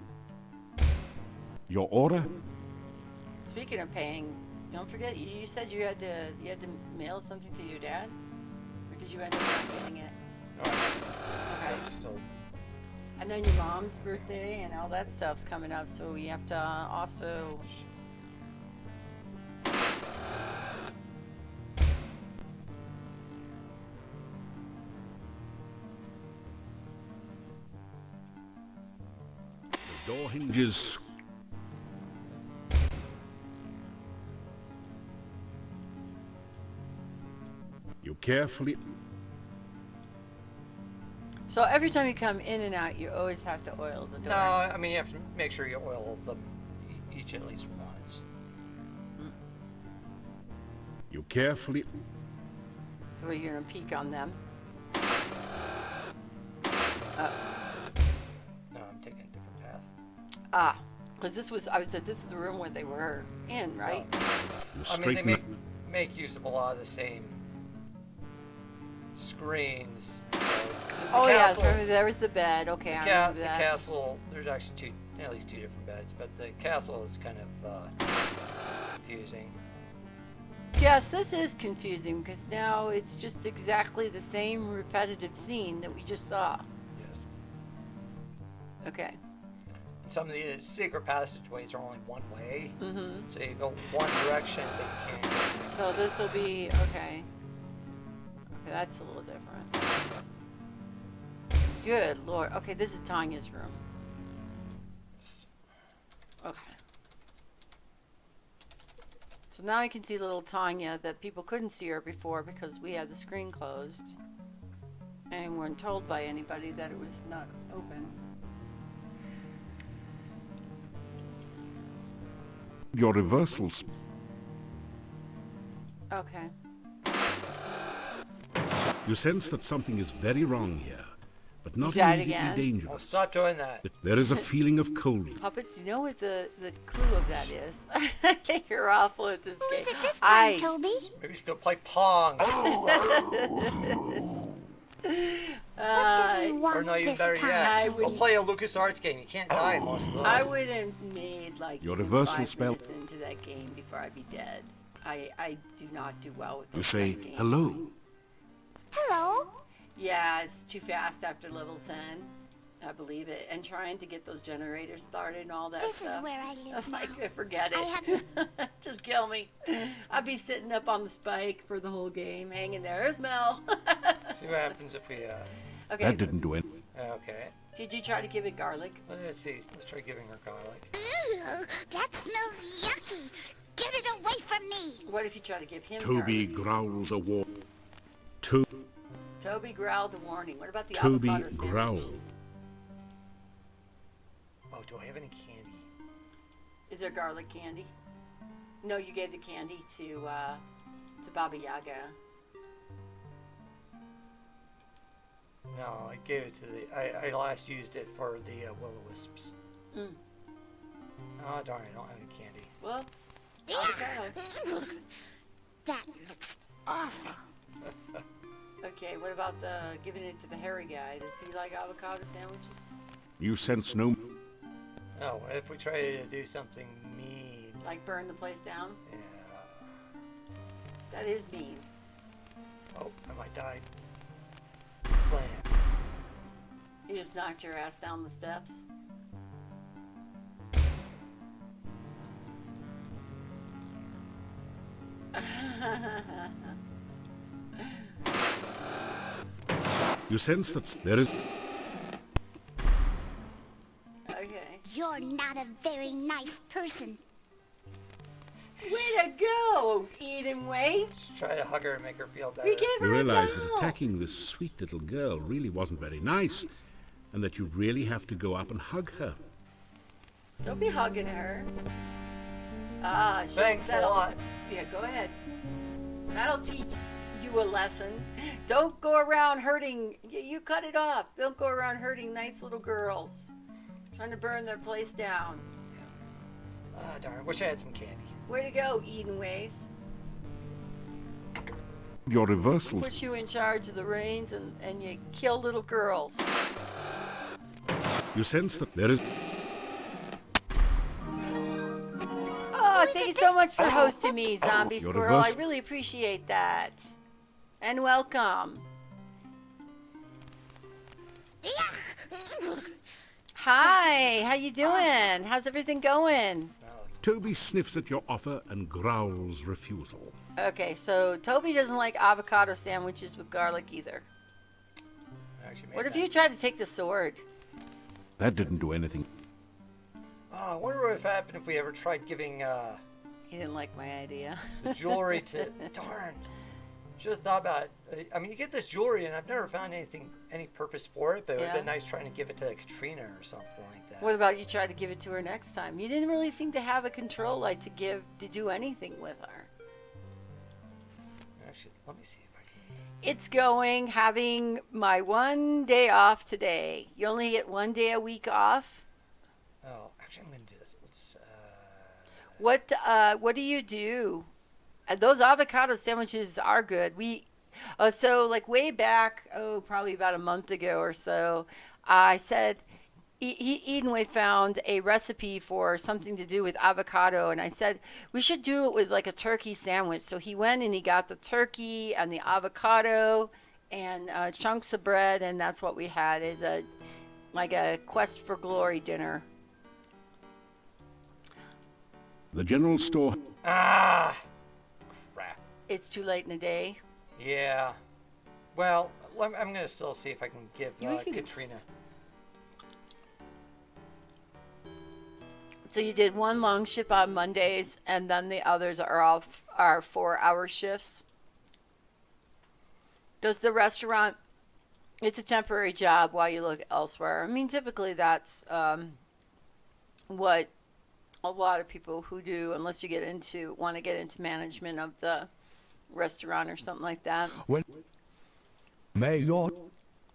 Your order... Speaking of paying, don't forget you said you had to mail something to your dad, or did you end up not getting it? No, Okay. still, And then your mom's birthday and all that stuff's coming up, so we have to also. Door hinges. You carefully... So every time you come in and out, you always have to oil the door. No, I mean you have to make sure you oil them each at least once. You carefully... So you're gonna peek on them. No, I'm taking a different path. Ah, because this was, I would say this is the room where they were in, right? I mean, they make use of a lot of the same screens. Oh yes, remember there was the bed. Okay, I remember The that. castle, there's actually at least two different beds, but the castle is kind of confusing. Yes, this is confusing because now it's just exactly the same repetitive scene that we just saw. Yes. Okay. Some of the secret passageways are only one way, so you go one direction, but you can't go. So this will be okay. Okay, that's a little different. Good Lord. Okay, this is Tanya's room. Okay. So now I can see little Tanya that people couldn't see her before because we had the screen closed and weren't told by anybody that it was not open. Your reversals. Okay. You sense that something is very wrong here, but not died immediately again? dangerous. Oh, stop doing that. There is a feeling of cold. Puppets, you know what the clue of that is? You're awful at this game. Toby? Maybe you should go play Pong. Or no, even better yet, go play a LucasArts game. You can't die in most of those. I would have made like Your even reversal 5 spell. minutes into that game before I'd be dead. I do not do well with those You say kind of games. hello. Hello? Yeah, it's too fast after level 10. I believe it. And trying to get those generators started and all that This stuff. is where I live now. Like, forget I it. Just kill me. I'd be sitting up on the spike for the whole game, hanging there. There's Mel. See what happens if we. Okay. That didn't do it. Okay. Did you try to give it garlic? Let's see. Let's try giving her garlic. Ew, that smells yucky. Get it away from me. What if you try to give him Toby garlic? growls a war. Toby growled a warning. What about the Toby avocado sandwich? growled. Oh, do I have any candy? Is there garlic candy? No, you gave the candy to Baba Yaga. No, I gave it to the. I last used it for the will-o-wisps. Mm. Oh darn! I don't have any candy. Well, avocado. That looks awful. Okay, what about the giving it to the hairy guy? Does he like avocado sandwiches? You sense no... Oh, what if we try to do something mean? Like burn the place down? Yeah. That is mean. Oh, I might die. Slam. You just knocked your ass down the steps? You sense that there is... Okay. You're not a very nice person. Way to go, eat and wait. Just try to hug her and make her feel better. We gave You her a realize that doll. attacking this sweet little girl really wasn't very nice, and that you really have to go up and hug her. Don't be hugging her. Thanks a lot. Yeah, go ahead. That'll teach you a lesson. Don't go around hurting. You cut it off. Don't go around hurting nice little girls. Trying to burn their place down. Ah, darn. Wish I had some candy. Way to go, Eden Wave. Your reversals... Put you in charge of the reins and you kill little girls. You sense that there is... Oh, thank you so much for hosting me, Zombie You're Squirrel. I reversed. really appreciate that. And welcome. Hi, how you doing? How's everything going? Toby sniffs at your offer and growls refusal. Okay, so Toby doesn't like avocado sandwiches with garlic either. I actually made What if that. you tried to take the sword? That didn't do anything. Oh, I wonder what would happen if we ever tried giving He didn't like my idea. the jewelry to... Darn. Should have thought about it. I mean, you get this jewelry, and I've never found any purpose for it, but it would have been nice trying to give it to Katrina or something like that. What about you try to give it to her next time? You didn't really seem to have a control like to do anything with her. Actually, let me see if I can... It's going, having my 1 day off today. You only get 1 day a week off. Oh, actually, I'm going to do this. Let's, What do you do? Those avocado sandwiches are good. So like way back, probably about a month ago or so, I said, Edenway found a recipe for something to do with avocado, and I said we should do it with like a turkey sandwich. So he went and he got the turkey and the avocado and chunks of bread, and that's what we had is a quest for glory dinner. The general store... Ah! Crap. It's too late in the day. Yeah. Well, I'm going to still see if I can give Katrina... So you did one long shift on Mondays, and then the others are 4-hour shifts. Does the restaurant? It's a temporary job while you look elsewhere. I mean, typically that's what a lot of people who do, unless you want to get into management of the restaurant or something like that. Well, may your...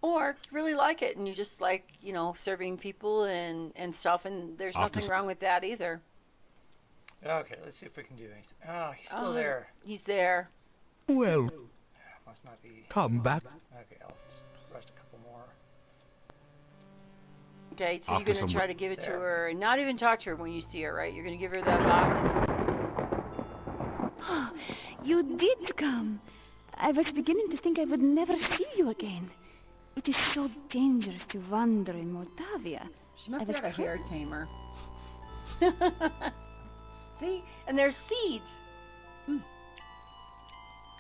Or really like it, and you just like, serving people and stuff, and there's nothing wrong with that either. Okay, let's see if we can do anything. Oh, he's still there. He's there. Well, Must not be... come back. Okay, I'll just rest a couple more. Okay, so you're going to try to give it to her, and not even talk to her when you see her, right? You're going to give her that box. You did come. I was beginning to think I would never see you again. It is so dangerous to wander in Moldavia. She must have had a hair tamer. See? And there's seeds.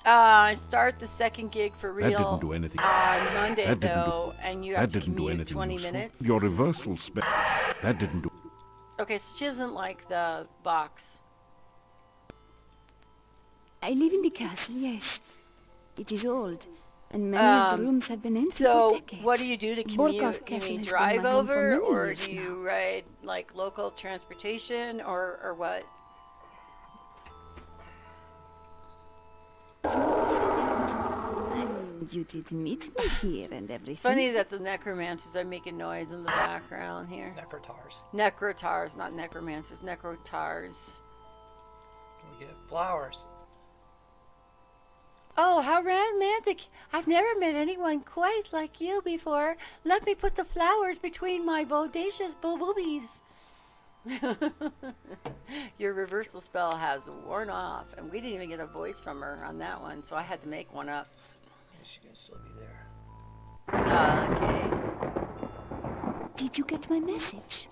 Start the second gig for real. That didn't do anything. On Monday, though, and you have to commute 20 useful. minutes. Your reversal spell. That didn't do... Okay, so she doesn't like the box. I live in the castle, yes. It is old, and many of the rooms have been empty for So, decades. what do you do to Borkov commute? Castle You has been drive my home for over, many or years do you now. ride like local transportation, or what? And you did meet me here and everything. It's funny that the necromancers are making noise in the background here. Necrotars. Necrotars, not necromancers, necrotars. We get flowers. Oh, how romantic. I've never met anyone quite like you before. Let me put the flowers between my bodacious boobies. Your reversal spell has worn off, and we didn't even get a voice from her on that one, so I had to make one up. She can still be there. Okay. Did you get my message?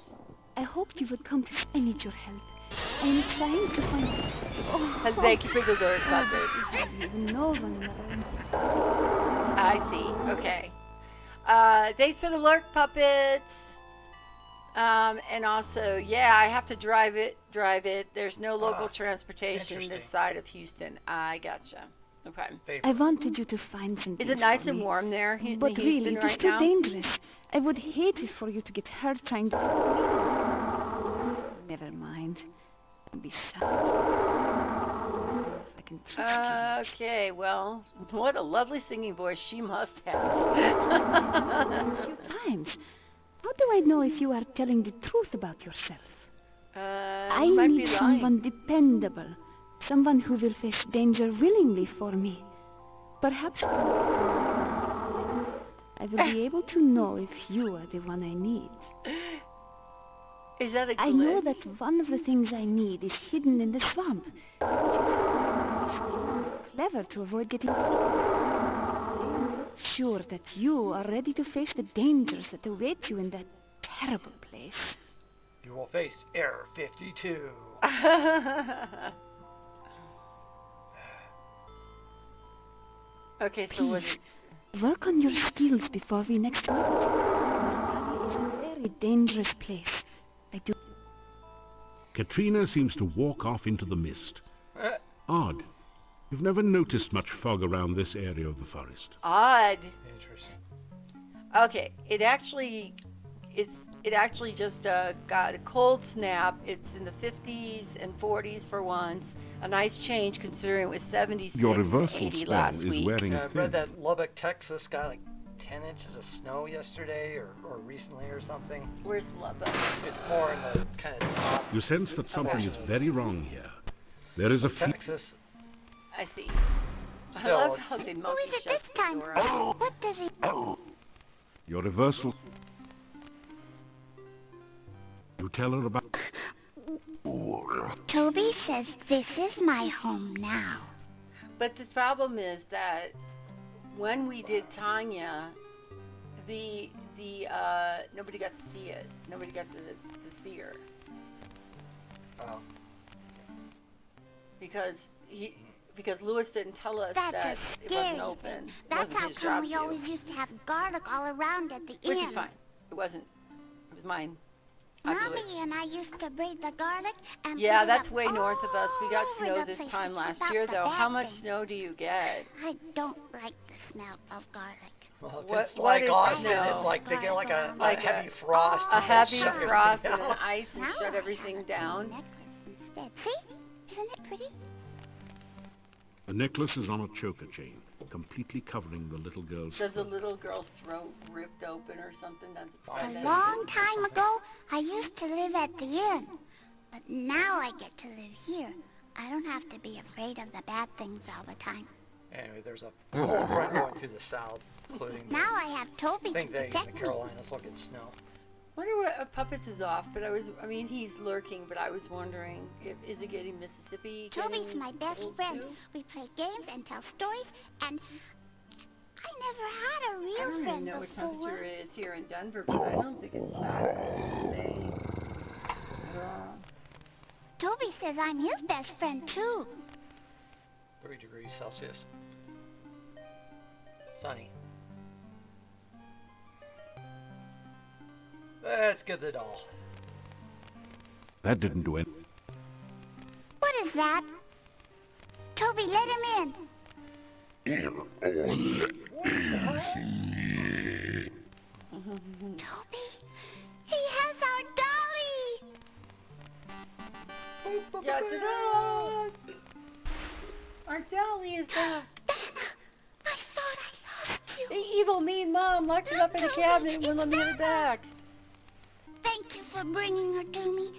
I hoped you would come to... I need your help. I am trying to find... And thank you for the dirt puppets. No one around. I see. Okay. Thanks for the lurk puppets. And also, yeah, I have to drive it. There's no local transportation this side of Houston. I gotcha. Okay. I wanted you to find some Is things it nice for and me. warm there in But Houston really, it is right too now? dangerous. I would hate it for you to get hurt trying to... Never mind. Don't be sad. I can trust Okay, well, what a lovely singing voice she must have. you. A few times. How do I know if you are telling the truth about yourself? I you might need be lying. someone dependable. Someone who will face danger willingly for me. Perhaps I will be able to know if you are the one I need. Is that a glitch? I know that one of the things I need is hidden in the swamp. Clever to avoid getting... Sure that you are ready to face the dangers that await you in that terrible place. You will face Error 52. Okay, so what... Please, work on your skills before we next meet. Moldavia is a very dangerous place. I do... Katrina seems to walk off into the mist. Odd. You've never noticed much fog around this area of the forest. Odd. Interesting. Okay, it actually just got a cold snap. It's in the 50s and 40s for once. A nice change considering it was 76 Your and reversal 80 spell last is week. wearing Yeah, I thin. read that Lubbock, Texas got like 10 inches of snow yesterday or recently or something. Where's Lubbock? It's more in the kind of top. You sense that something is very wrong here. There is a Texas. I see. Still, I love it's- how the Who monkey is it shuts this the time? door on. What does he... Your reversal. You tell her about. Toby says this is my home now. But the problem is that when we did Tanya, the nobody got to see it. Nobody got to see her Oh. because Lewis didn't tell us That's that a it wasn't scary open. thing. It That's wasn't how his come job we to. always used to have garlic all around at the inn. Which is fine. It wasn't. It was mine. I blew Mommy it. and I used to braid the garlic and Yeah, put it that's up way north of us. We got all over snow the this place time to last keep year, out the though. bad How much things. snow do you get? I don't like the smell of garlic. Well, if What- it's what like is Austin, snow? it's like they get like a Like heavy a- frost. A and they heavy shut everything frost and down. an ice and Now shut I have everything a down. necklace instead. See? Isn't it pretty? The necklace is on a choker chain, completely covering the little girl's Does the throat. little girl's throat ripped open or something? That's why A that- long time ago, I used to live at the inn. But now I get to live here. I don't have to be afraid of the bad things all the time. Anyway, there's a cold front going through the south, including Now I have Toby I think to they in protect the me. Carolinas will get snow. Wonder what Puppets is off, but he's lurking, but I was wondering, is it getting Mississippi? Toby's getting my best cold friend. too? We play games and tell stories, and I never had a I real don't even friend know what before. temperature it is here in Denver, but I don't think it's that cold today. At all. Toby says I'm his best friend too. 3 degrees Celsius. Sunny. Let's get the doll. That didn't do it. What is that? Toby, let him in. Toby, he has our dolly. Yeah, ta-da! Our dolly is back. I thought I lost you. The evil mean mom locked it up in a cabinet and wouldn't let me have it back. Thank you for bringing her to me.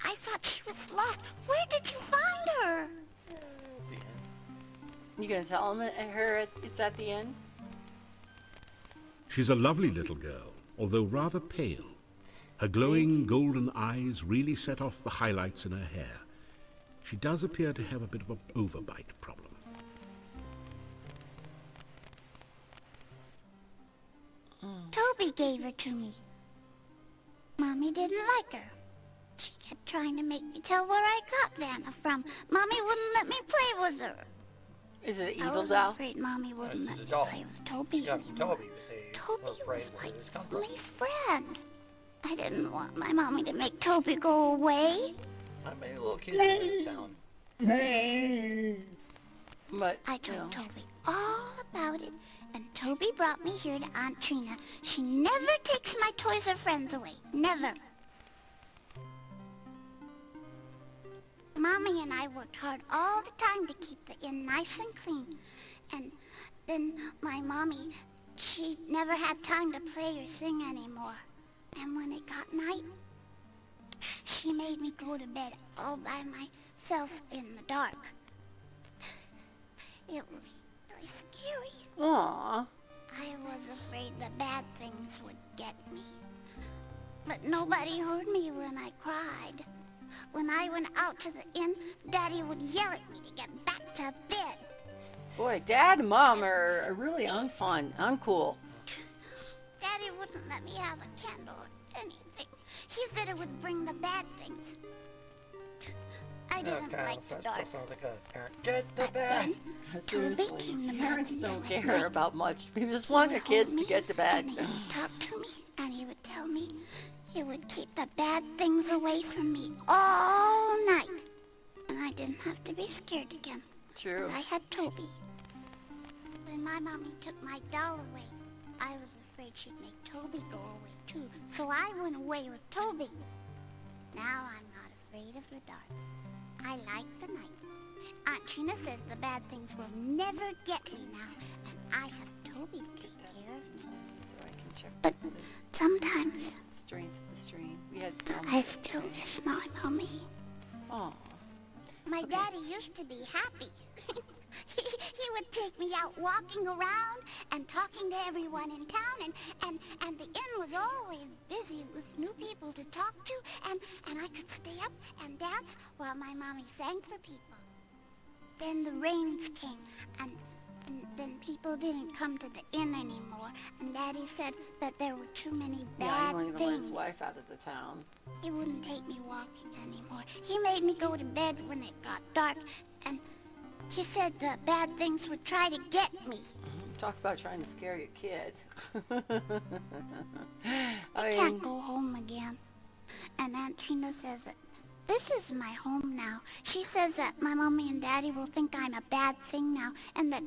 I thought she was lost. Where did you find her? You gonna tell her it's at the end? She's a lovely little girl, although rather pale. Her glowing golden eyes really set off the highlights in her hair. She does appear to have a bit of an overbite problem. Toby gave her to me. Mommy didn't like her. She kept trying to make me tell where I got Vanna from. Mommy wouldn't let me play with her. Is it an I evil was doll? afraid Mommy wouldn't This let is a me doll. play with Toby Got from anymore. Toby, but they Toby were afraid was where my it was come from. only friend. I didn't want my mommy to make Toby go away. Not many little kids in town. But I told Toby all about it, and Toby brought me here to Aunt Trina. She never takes my toys or friends away. Never. Mommy and I worked hard all the time to keep the inn nice and clean. And then my mommy, she never had time to play or sing anymore. And when it got night, she made me go to bed all by myself in the dark. It was really scary. Aw. I was afraid the bad things would get me. But nobody heard me when I cried. When I went out to the inn, Daddy would yell at me to get back to bed. Boy, Dad and Mom are really uncool. Daddy wouldn't let me have a candle or anything. He said it would bring the bad things. I That's didn't kind like of the still dark. sounds like a parent. Get the But bed. then Seriously, came to parents me don't and care about much. We just want their kids to get to bed. And he would talk to me, and he would tell me He would keep the bad things away from me all night. And I didn't have to be scared again. True. I had Toby. When my mommy took my doll away, I was afraid she'd make Toby go away too. So I went away with Toby. Now I'm not afraid of the dark. I like the night. Aunt Trina says the bad things will never get me now, and I have Toby to take care of me. So I can check But the sometimes strength of the stream. We had I still miss my mommy. Oh. My daddy used to be happy. He would take me out walking around and talking to everyone in town, and the inn was always busy with new people to talk to, and I could stay up and dance while my mommy sang for people. Then the rains came, and then people didn't come to the inn anymore, and Daddy said that there were too many Yeah, he bad won't even let his things. wife out of the town. He wouldn't take me walking anymore. He made me go to bed when it got dark, and he said the bad things would try to get me. Talk about trying to scare your kid. I can't go home again. And Aunt Trina says that this is my home now. She says that my mommy and daddy will think I'm a bad thing now, and that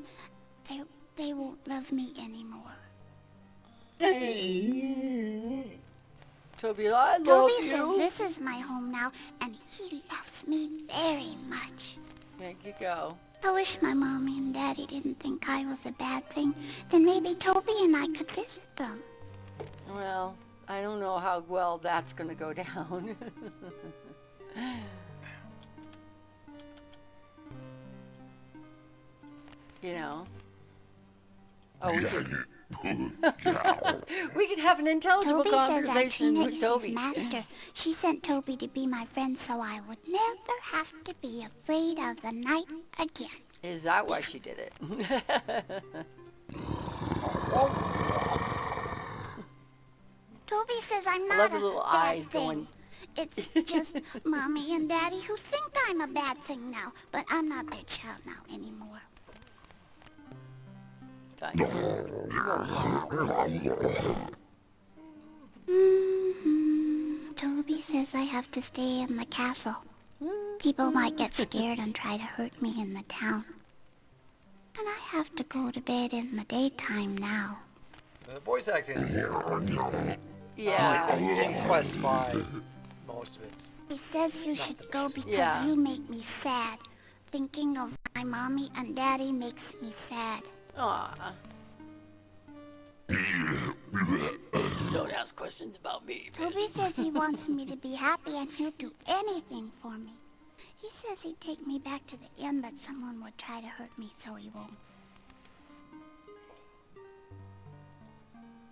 they won't love me anymore. Toby, I love Toby you. says this is my home now, and he loves me very much. There you go. I wish my mommy and daddy didn't think I was a bad thing. Then maybe Toby and I could visit them. Well, I don't know how well that's going to go down. You know. Oh, we could have an intelligible Toby says Aunt conversation Trina with is Toby. his master. She sent Toby to be my friend so I would never have to be afraid of the night again. Is that why she did it? Toby says I'm I not love a the little bad eyes thing. going. It's just Mommy and Daddy who think I'm a bad thing now, but I'm not their child now anymore. Toby says I have to stay in the castle. People might get scared and try to hurt me in the town. And I have to go to bed in the daytime now. The voice acting in this is working. Yeah. King's Quest 5, most of it. He says you should go because Yeah. you make me sad. Thinking of my mommy and daddy makes me sad. Aw. Don't ask questions about me, bitch. Toby says he wants me to be happy and he'll do anything for me. He says he'd take me back to the inn, but someone would try to hurt me, so he won't.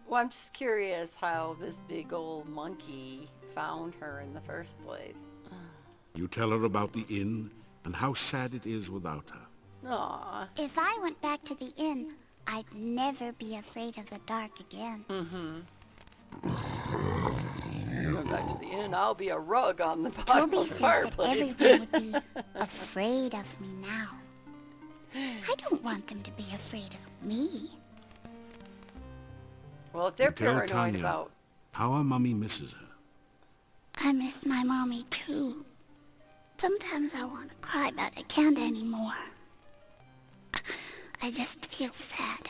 Well, I'm just curious how this big old monkey found her in the first place. You tell her about the inn and how sad it is without her. Aw. If I went back to the inn, I'd never be afraid of the dark again. Going back to the inn, I'll be a rug on the bottom Toby of the says that fireplace. everyone would be afraid of me now. I don't want them to be afraid of me. Well, if they're You tell paranoid Tanya about... how her mummy misses her. I miss my mommy too. Sometimes I want to cry, but I can't anymore. I just feel sad.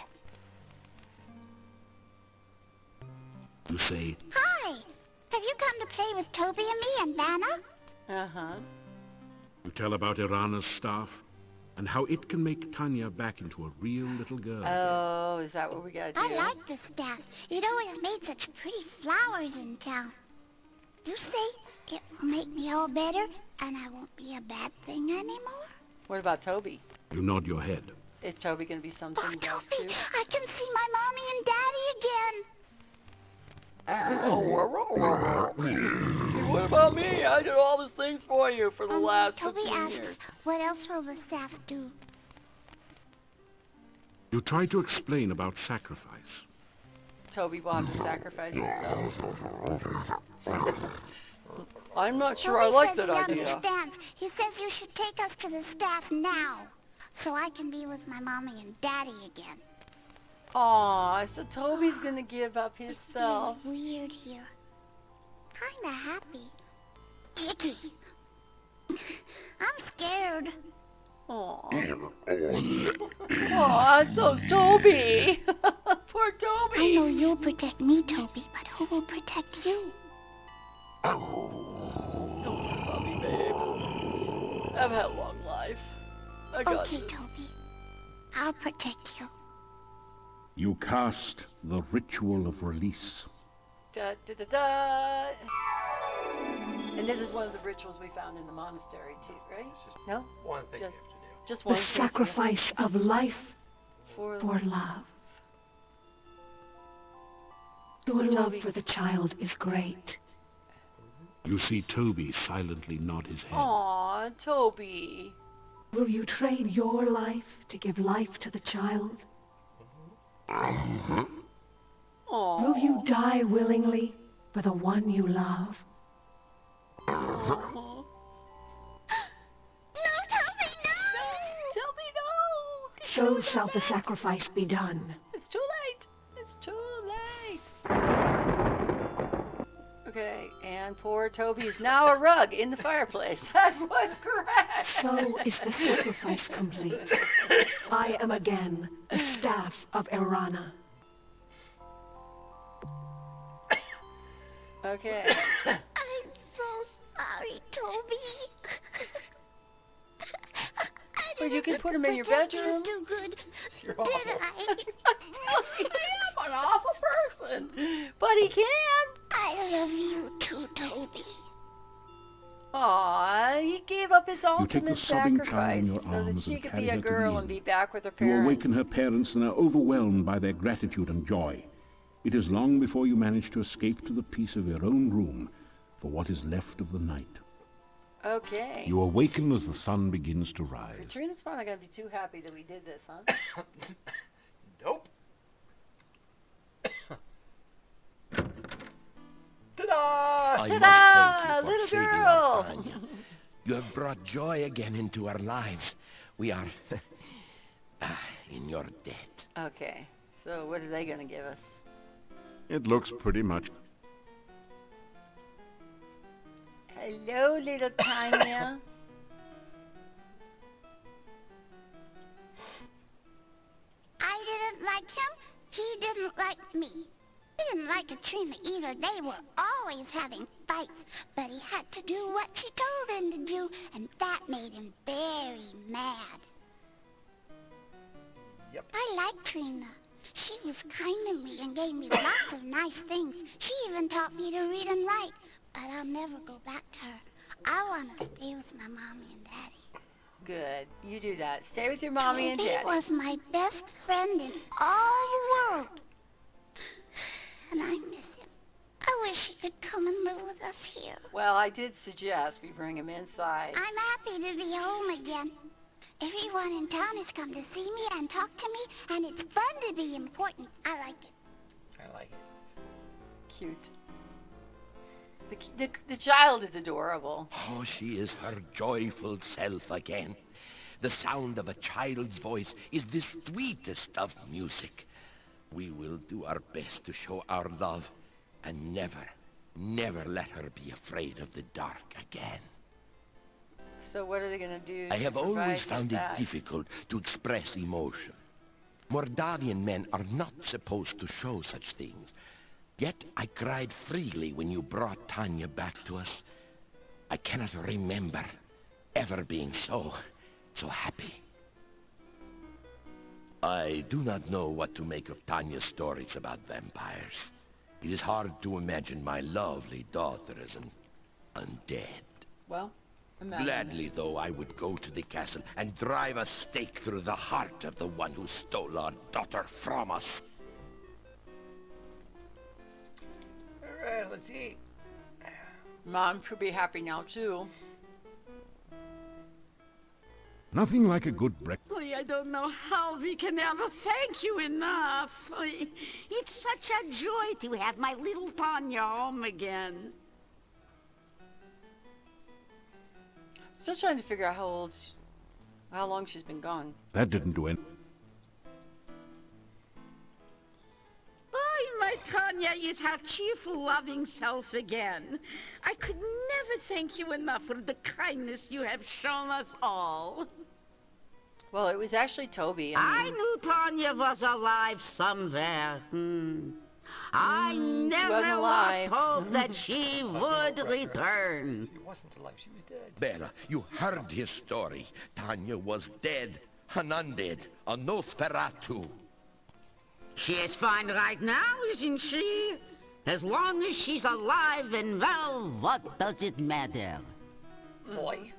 You say, Hi! Have you come to play with Toby and me and Vanna? Uh-huh. you tell about Irana's staff and how it can make Tanya back into a real little girl. Oh, is that what we gotta do? I like the staff. It always made such pretty flowers in town. You say it will make me all better and I won't be a bad thing anymore? What about Toby? You nod your head. Is Toby gonna be something Oh, else Toby, too? I can see my mommy and daddy again. What about me? I did all these things for you for the last Toby 15 asked, years. what else will the staff do? You try to explain about sacrifice. Toby will have to sacrifice himself. I'm not sure Toby I like says that he idea. understands. He says you should take us to the staff now, so I can be with my mommy and daddy again. Aw, so Toby's gonna give up It's himself. feeling weird here. kinda happy. Icky. I'm scared. Aww. Aw, so's Toby. Poor Toby. I know you'll protect me, Toby, but who will protect you? Don't worry about me, babe. I've had a long life. I got Okay, this. Toby. I'll protect you. You cast the ritual of release. Da, da, da, da. And this is one of the rituals we found in the monastery too, right? It's just No? one thing Just, you have to do. just The one thing. sacrifice of life for for love. Your So, love Toby- for the child is great. You see Toby silently nod his head. Aw, Toby. Will you trade your life to give life to the child? Aw. Will you die willingly for the one you love? No, Toby, no! Toby, no! So shall the sacrifice be done. It's too late. It's too late. Okay, and poor Toby is now a rug in the fireplace. That was correct. So is the sacrifice complete. I am again the staff of Erana. Okay. I'm so sorry, Toby. Well, you can put him in your Protect you bedroom. too good, You're did awful. I? I'm an awful person, but he can. I love you too, Toby. Aw, he gave up his take the ultimate sobbing child in sacrifice your so that arms she and could carry be a her to the girl inn. and be back with her You parents. awaken her parents and are overwhelmed by their gratitude and joy. It is long before you manage to escape to the peace of your own room for what is left of the night. Okay. You awaken as the sun begins to rise. Katrina's probably gonna be too happy that we did this, huh? Nope. Ta-da! I Ta-da! must thank you for Little saving girl! our Tanya. You have brought joy again into our lives. We are in your debt. Okay. So what are they gonna give us? It looks pretty much. Hello, little Tanya. I didn't like him. He didn't like me. He didn't like Katrina either. They were always having fights. But he had to do what she told him to do, and that made him very mad. Yep. I like Trina. She was kind to me and gave me lots of nice things. She even taught me to read and write. But I'll never go back to her. I want to stay with my mommy and daddy. Good. You do that. Stay with your mommy and Toby daddy. was my best friend in all the world. And I miss him. I wish he could come and live with us here. Well, I did suggest we bring him inside. I'm happy to be home again. Everyone in town has come to see me and talk to me, and it's fun to be important. I like it. I like it. Cute. The child is adorable. Oh, she is her joyful self again. The sound of a child's voice is the sweetest of music. We will do our best to show our love and never, never let her be afraid of the dark again. So what are they going to do? I to have provide always found it that? difficult to express emotion. Mordarian men are not supposed to show such things. Yet I cried freely when you brought Tanya back to us. I cannot remember ever being so happy. I do not know what to make of Tanya's stories about vampires. It is hard to imagine my lovely daughter as an undead. Well, imagine. Gladly, though, I would go to the castle and drive a stake through the heart of the one who stole our daughter from us. Alright, let's eat. Mom should be happy now, too. Nothing like a good breakfast. I don't know how we can ever thank you enough. It's such a joy to have my little Tanya home again. Still trying to figure out how long she's been gone. That didn't do anything. My Tanya Tanya is her cheerful, loving self again. I could never thank you enough for the kindness you have shown us all. Well, it was actually Toby. I knew Tanya was alive somewhere. I never wasn't lost alive. hope that she would return. She wasn't alive. She was dead. Bella, you heard his story. Tanya was dead, an undead, a Nosferatu. She is fine right now, isn't she? As long as she's alive and well, what does it matter? Boy.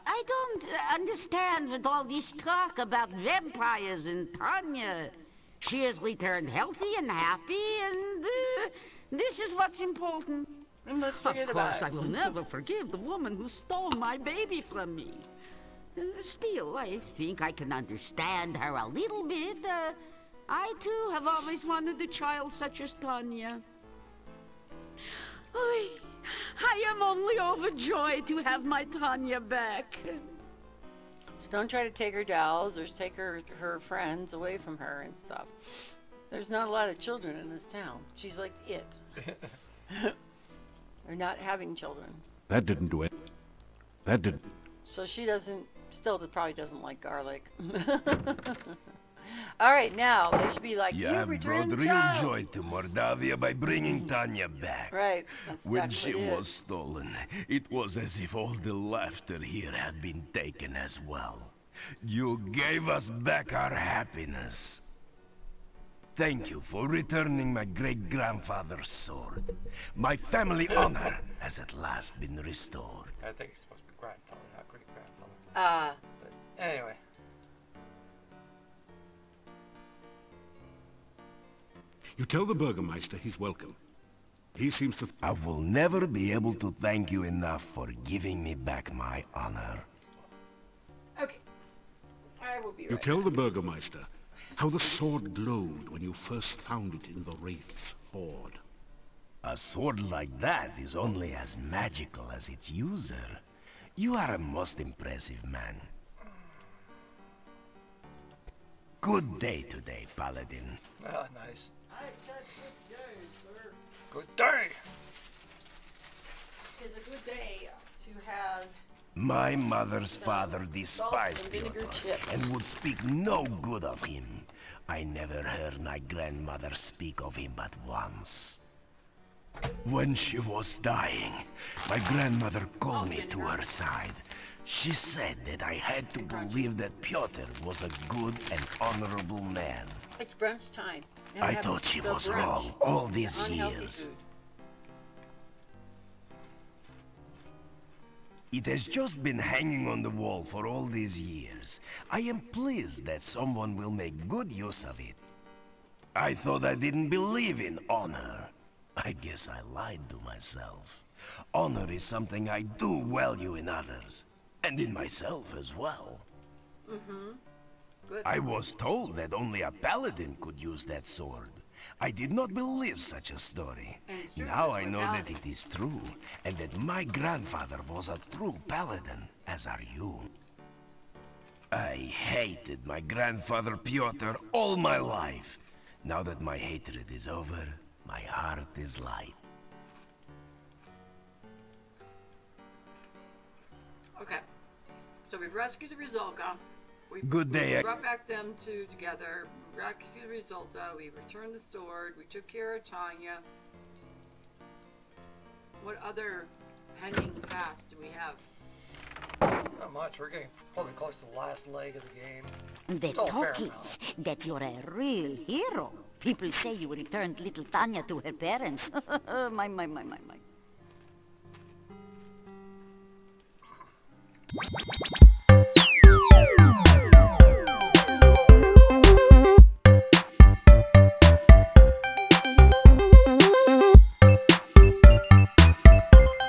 I don't understand with all this talk about vampires and Tanya. She has returned healthy and happy, and this is what's important. And let's forget Of about course, it. I will never forgive the woman who stole my baby from me. Still, I think I can understand her a little bit. I, too, have always wanted a child such as Tanya. I am only overjoyed to have my Tanya back. So don't try to take her dolls or take her friends away from her and stuff. There's not a lot of children in this town. She's like it. They're not having children. That didn't do it. That didn't. So she probably doesn't like garlic. All right, now they should be like, You you have return brought the real child. joy to Mordavia by bringing Tanya back. Right, that's When exactly she it was is. stolen, it was as if all the laughter here had been taken as well. You gave us back our happiness. Thank you for returning my great-grandfather's sword. My family honor has at last been restored. I think it's supposed to be grandfather, not great-grandfather. But anyway. You tell the Burgermeister he's welcome. He seems to... I will never be able to thank you enough for giving me back my honor. Okay, I will be You right tell back. the Burgermeister how the sword glowed when you first found it in the Wraith's hoard. A sword like that is only as magical as its user. You are a most impressive man. Good day today, Paladin. Ah, nice. I said good day, sir. Good day. It's a good day to have... My mother's father salt despised and vinegar Pyotr chips. and would speak no good of him. I never heard my grandmother speak of him but once. When she was dying, my grandmother called me to her side. She said that I had to believe that Pyotr was a good and honorable man. It's brunch time. Now I have thought she the was brunch. wrong all these Unhealthy years. food. It has just been hanging on the wall for all these years. I am pleased that someone will make good use of it. I thought I didn't believe in honor. I guess I lied to myself. Honor is something I do value in others, and in myself as well. Good. I was told that only a paladin could use that sword. I did not believe such a story. And it's true, Now it's I one know that paladin. it is true, and that my grandfather was a true paladin, as are you. I hated my grandfather Pyotr all my life. Now that my hatred is over, my heart is light. Okay. So we've rescued the Rizolka. Good day, We brought back them two together. We rescued the Rizolta. We returned the sword. We took care of Tanya. What other pending tasks do we have? Not much. We're getting probably close to the last leg of the game. The Still a fair talk is amount. that you're a real hero. People say you returned little Tanya to her parents. my.